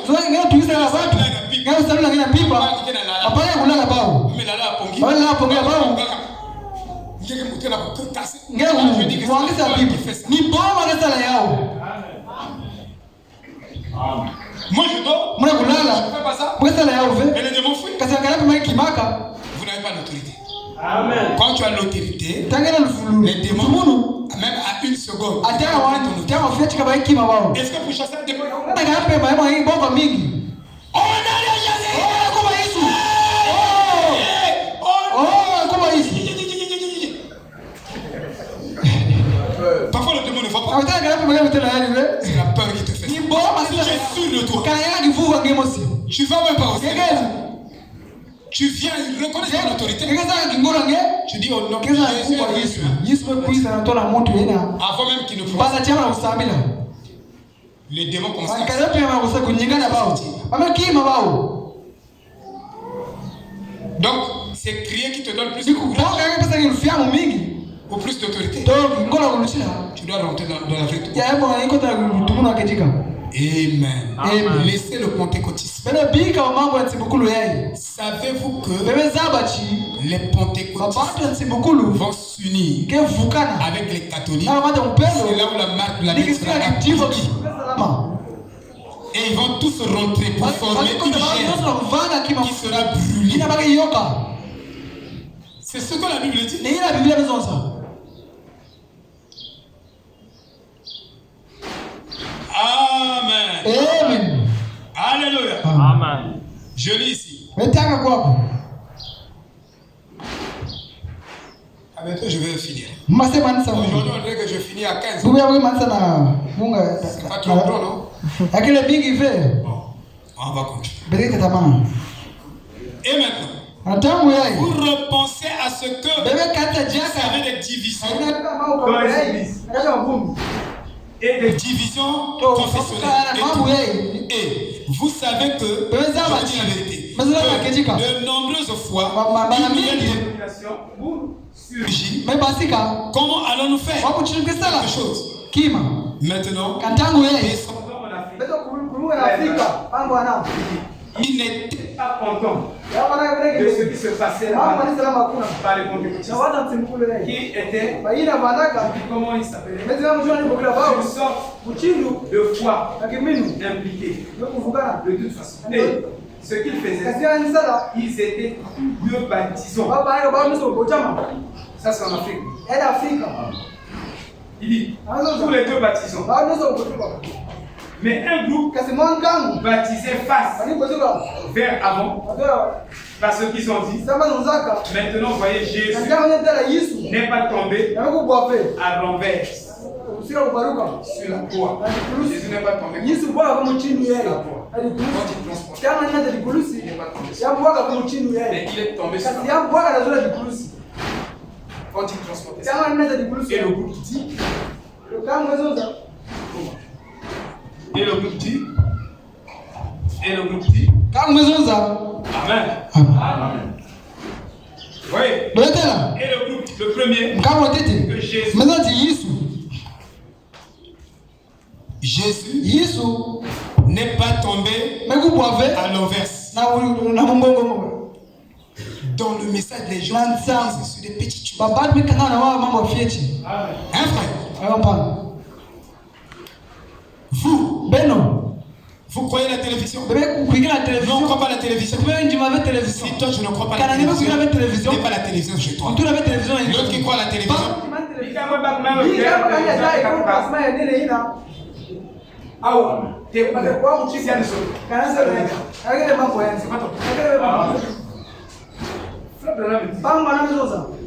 Moi je dors, je ne fais pas ça. Et les démons fuient. Vous n'avez pas l'autorité. Amen. Quand tu as l'autorité, les démons, même à 1 seconde, est-ce que pour chasser un démon, on a parfois le démon ne va pas. C'est la peur qui te fait. Si tu es sûr de toi, tu vas même pas aussi. Tu viens reconnaître ton autorité. Tu dis au nom de Jésus. Avant même qu'il ne prononce. Les démons commencent à sortir. Donc, c'est crier qui te donne plus de courage ou plus d'autorité. Tu dois rentrer dans la vérité. Amen. Amen. Laissez le pentecôtisme. Savez-vous que les pentecôtistes vont s'unir avec les catholiques? C'est là où la marque de la Bible sera appliquée. Et ils vont tous rentrer pour former une chaîne qui sera brûlée. C'est ce que la Bible dit. Amen. Amen. Alléluia. Amen. Je lis ici. bientôt je vais finir. Aujourd'hui, on dirait que je finis à 15. C'est pas trop long, non? Bon, on va continuer. Et maintenant, vous repensez à ce que vous avez des divisions dans les églises et des divisions confessionnelles. Et vous savez que, je vous dis la vérité, que de nombreuses fois, il y a des dénominations surgissent. Comment allons-nous faire quelque chose? Maintenant, il n'était pas content de ce qui se passait là par les contributions qui étaient, comment il s'appelait, une sorte de foi impliquée de toute façon. Et ce qu'ils faisaient, ils étaient deux baptisons. Ça c'est en Afrique. Il dit, tous les deux baptisons. Mais un groupe baptisé face vers avant, parce qu'ils ont dit, maintenant voyez Jésus n'est pas tombé à l'envers sur la croix. Jésus n'est pas tombé sur la croix. Mais il est tombé sur la croix. Quand il transportait ça. Et le groupe dit, Amen. Amen. Oui. Et le groupe, le premier, que Jésus n'est pas tombé à l'envers. Dans le message, les gens c'est sur des petites choses. Hein, frère? Vous croyez la télévision? Non, on ne croit pas la télévision. Si toi tu ne crois pas la télévision, ce n'est pas la télévision chez toi. L'autre qui croit à la télévision.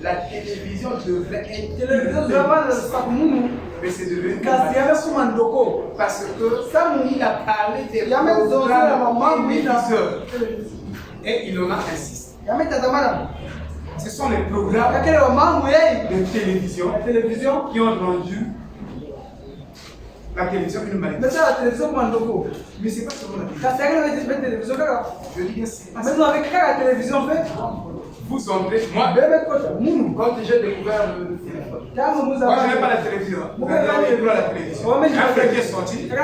La télévision devrait être mais c'est devenu parce que il a parlé des programmes téléviseurs et il en a insisté. Ce sont les programmes de télévision qui ont rendu la télévision une maladie. Mais c'est pas seulement la télévision. Je dis bien c'est pas seulement la télévision. Vous entrez, moi, quand j'ai découvert le téléphone, moi je n'ai pas la télévision. Vous avez découvert la télévision. Un frère qui est sorti, il dit que le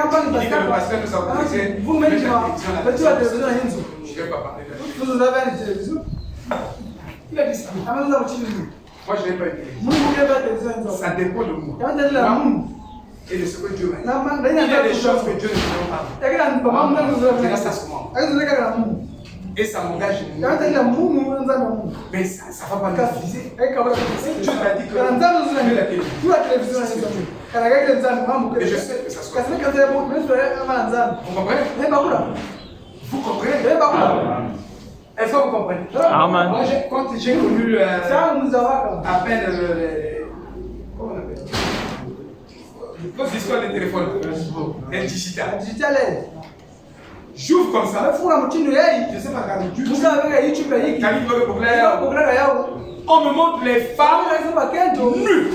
pasteur nous a autorisé de mettre la télévision. Je ne vais pas parler de la télévision. Vous avez une télévision? Il a dit ça. Moi je n'ai pas une télévision. Ça dépend de moi. Et de ce que Dieu m'a dit. Il y a des choses que Dieu ne veut pas. C'est grâce à ce moment. Et ça m'engage. Mais ça ne va pas nous diviser. Si Dieu t'a dit que la télévision, mais je sais que ça soit. Vous comprenez? Vous comprenez? Est-ce que vous comprenez? Amen. Moi, quand j'ai connu à peine comment on appelle? Votre histoire de téléphone, un digital. J'ouvre comme ça. Je sais pas quand on me montre les femmes nues.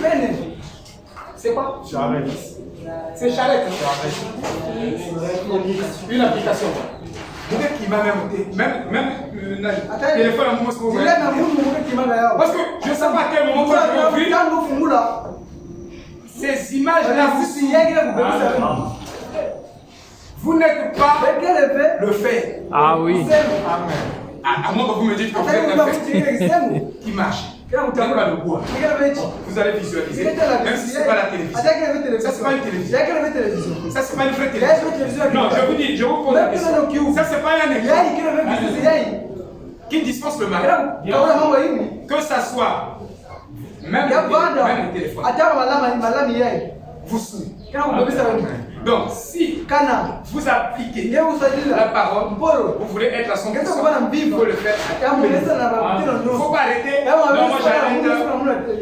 C'est quoi? Charrette. C'est Charrette. Une application. Peut-être qu'il m'a même téléphone à un moment. Parce que je ne sais pas à quel moment je vais ouvrir. Ces images-là, vous n'êtes pas le fait. Ah oui. À moins que vous me dites que vous êtes un fait qui marche. Vous n'êtes pas le bois. Vous allez visualiser. Même si ce n'est pas la télévision. Ça, c'est pas une télévision. Ça, c'est pas une vraie télévision. Non, je vous dis, je vous pose la question. Ça, c'est pas un écran qui dispense le mal. Que ça soit même le téléphone. Vous souvenez. Donc, si vous appliquez la parole, vous voulez être à son cœur, il faut le faire. Il ne faut pas arrêter. Non, moi j'arrête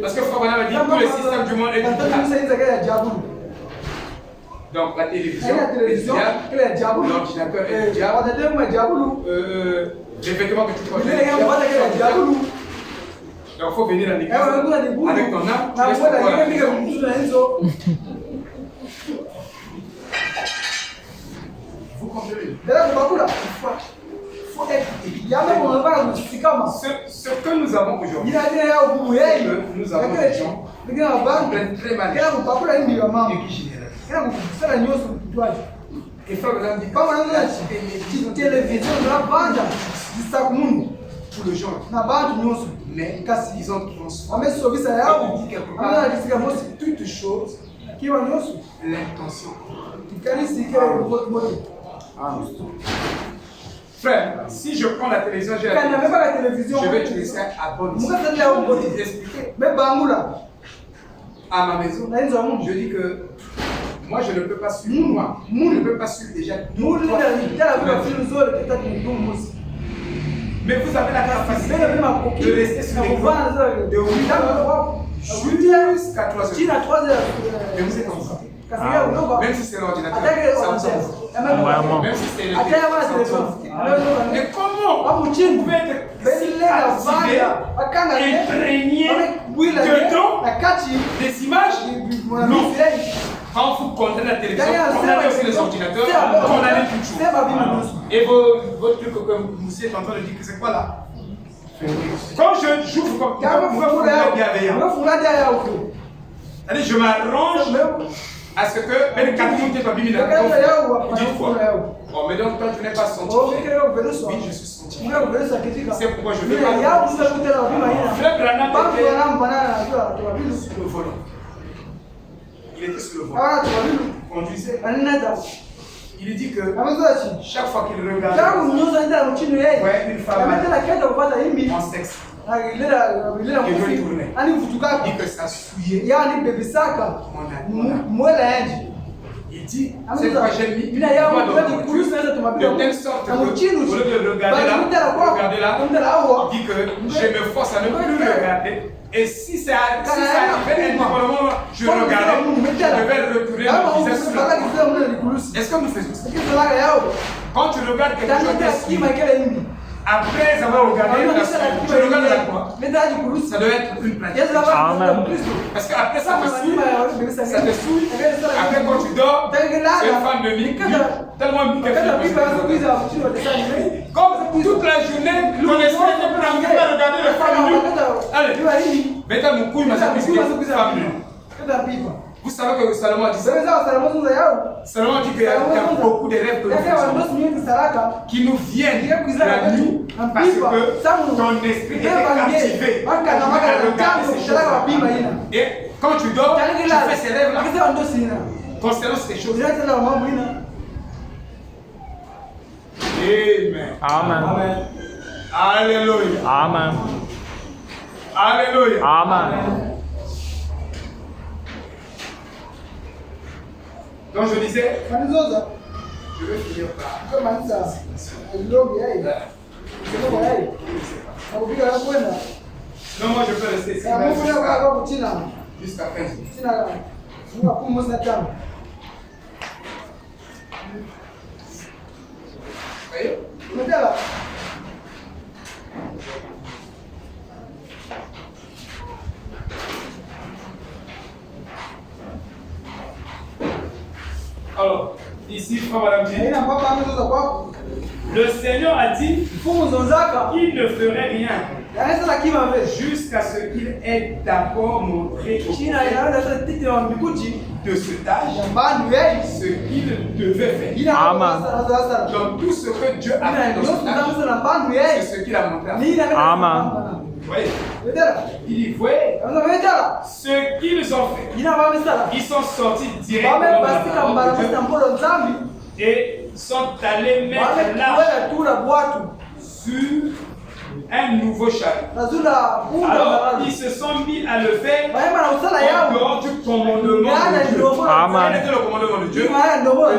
Parce que Frère Branham a dit que tout le système du monde est du diable. Donc la télévision est du diable, l'ordinateur est du diable, les vêtements que tu portes est du diable. Donc il faut venir à l'église avec ton âme, tu laisses ton vous comprenez? Ce que nous avons aujourd'hui, nous avons des gens qui prennent très mal et qui génèrent. Et Frère Branham dit que pour le genre, mais ils ont transformé toute chose, l'intention. Frère, si je prends la télévision, je vais utiliser ça à bonne expliquer. À ma maison, je dis que moi je ne peux pas suivre. Je ne peux pas suivre déjà. Mais vous avez la capacité de rester sur l'écran, de vous jusqu'à 3 heures. Mais vous êtes en santé. Même si c'est l'ordinateur, ça vous s'en. Même si c'est le téléphone, ça vous s'en. Mais comment vous pouvez être activé, imprégné dedans des images? Non. Quand vous comptez la télévision, condamnez aussi les ordinateurs, condamnez toute chose. Et votre truc que vous êtes en train de dire que c'est quoi là? Quand je joue comme vous pouvez être bienveillant. C'est-à-dire je m'arrange à ce que même quand vous êtes pas bien, vous dites quoi? Oh, mais donc toi tu n'es pas scientifique. Oui, je suis scientifique. C'est pourquoi je ne vais pas. Frère Branham était sur le volant. Il était sur le volant. Il conduisait. Il dit que chaque fois qu'il regardait une femme en sexe, il retournait. Il dit que ça souillait mon âme. Il dit, c'est pourquoi j'ai mis de telle sorte que au lieu de regarder là, il dit que je me force à ne plus regarder. Et si ça arrivait indépendamment, je regardais, je devais retourner mon visage sur la porte. Est-ce que nous faisons ça? Quand tu regardes quelque chose, après avoir regardé la suite, tu regardes la quoi? Ça doit être une pratique. Parce qu'après ça te souille, après quand tu dors, c'est une femme de mie, tellement mie qu'elle fait. Comme toute la journée, ton esprit était programmé à regarder les femmes nues. Allez, mettez mon couille, ma femme nue. Vous savez que Salomon a dit ça? Salomon a dit qu'il y a beaucoup de rêves que nous faisons qui nous viennent la nuit parce que ton esprit est activé à regarder ces choses-là. Et quand tu dors, tu fais ces rêves-là concernant ces choses. Amen. Amen. Alléluia. Amen. Alléluia. Amen. Donc je disais, je vais finir par. Sinon moi je peux rester ici jusqu'à 15 jours. Voyez? Alors, ici, Frère Madame dit, le Seigneur a dit qu'il ne ferait rien jusqu'à ce qu'il ait d'abord montré de cet âge ce qu'il devait faire. Amen. Donc tout ce que Dieu a fait dans cet âge, c'est ce qu'il a montré. Amen. Voyez, il dit, voyez, ce qu'ils ont fait, ils sont sortis directement de la parole de Dieu et sont allés mettre l'arche sur un nouveau chariot. Alors, ils se sont mis à le faire en dehors du commandement de Dieu. Amen. le commandement de Dieu. Et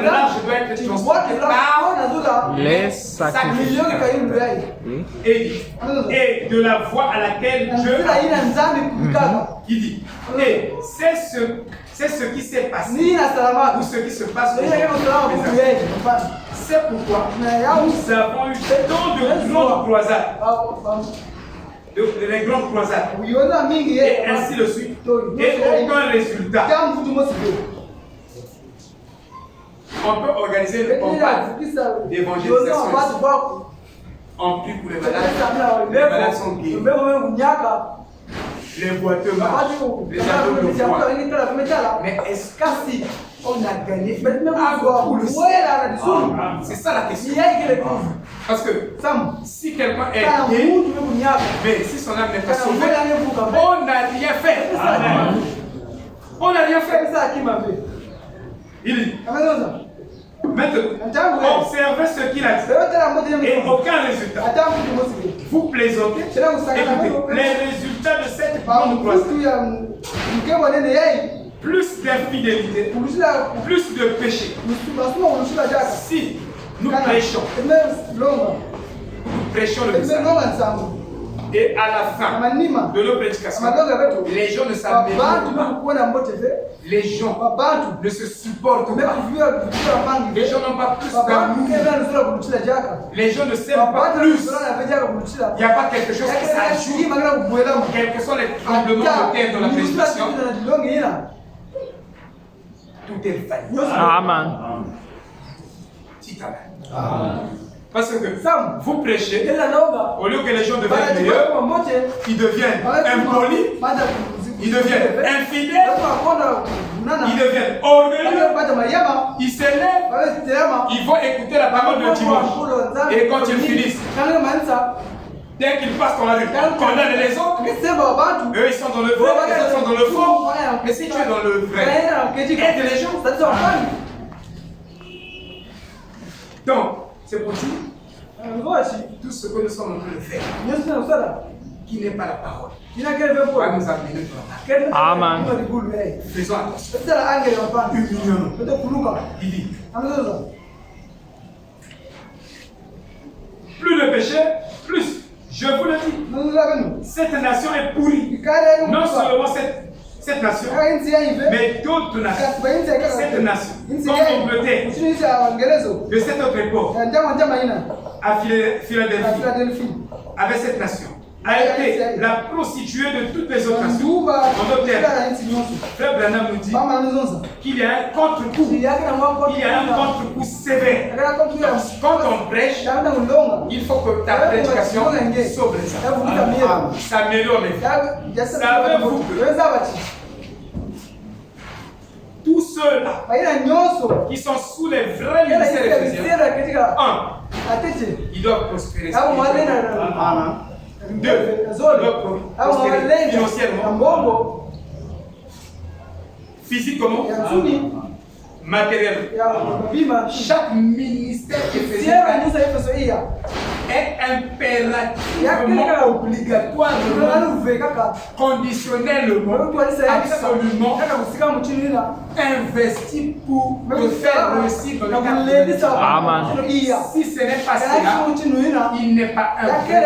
l'arche doit être transportée par les sacrifices. Et de la voie à laquelle Dieu il dit. Et c'est ce qui s'est passé ou ce qui se passe aujourd'hui. C'est pourquoi nous avons eu tant de grandes croisades. Les grandes croisades. Et ainsi de suite. Et aucun résultat. On peut organiser une campagne d'évangélisation. On prie pour les malades sont guéris. Les boiteux marchent, les aveugles voient. Mais est-ce qu'on a gagné? C'est ça la question. Parce que si quelqu'un est gay, mais si son âme n'est pas sauvée, on n'a rien fait. On n'a rien fait. Il dit, maintenant, observez ce qu'il a dit et aucun résultat. Vous plaisantez. Écoutez, les résultats de cette grande croisade, plus d'infidélité, plus de péché. Si nous prêchons le message, et à la fin de nos prédications, les gens ne s'améliorent pas. Les gens ne se supportent pas. Les gens n'ont pas plus d'amour. Les gens ne s'aiment pas plus. Il n'y a pas quelque chose qui s'ajoute. Quels que soient les tremblements de terre dans la prédication, tout est failli. Amen. Parce que vous prêchez, au lieu que les gens deviennent meilleurs, ils deviennent impolis, ils deviennent infidèles, ils deviennent orgueilleux, ils s'élèvent, ils vont écouter la parole de dimanche. Et quand ils finissent, dès qu'ils passent dans la rue, ils condamnent les autres. Eux, ils sont dans le vrai, les autres sont dans le faux. Mais si tu es dans le vrai, aide les gens. Donc, c'est pour dire tout ce que nous sommes en train de faire, qui n'est pas la parole, va nous amener dans la parole. Amen. Faisons attention. Humilions-nous. Il dit, plus de péché, plus. Je vous le dis, cette nation est pourrie. Non seulement cette nation, mais d'autres nations. Cette nation, comme l'Angleterre, de cette autre époque, à Philadelphie, avec cette nation, a été la prostituée de toutes les autres nations. En d'autres termes, Frère Branham nous dit qu'il y a un contre-coup. Il y a un contre-coup sévère. Quand on prêche, il faut que ta prédication sauve les âmes. Ça améliore les vies. Savez-vous que tous ceux-là qui sont sous les vrais ministères ecclésiastiques, ils doivent prospérer. Deux, ils doivent prospérer financièrement, physiquement, matériellement. Chaque ministère ecclésiastique est impérativement obligatoire, conditionnellement, absolument investi pour te faire réussir dans le cadre. Amen. Si ce n'est pas cela, il n'est pas un vrai.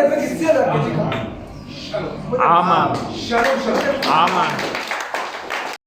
Amen. Shalom, shalom.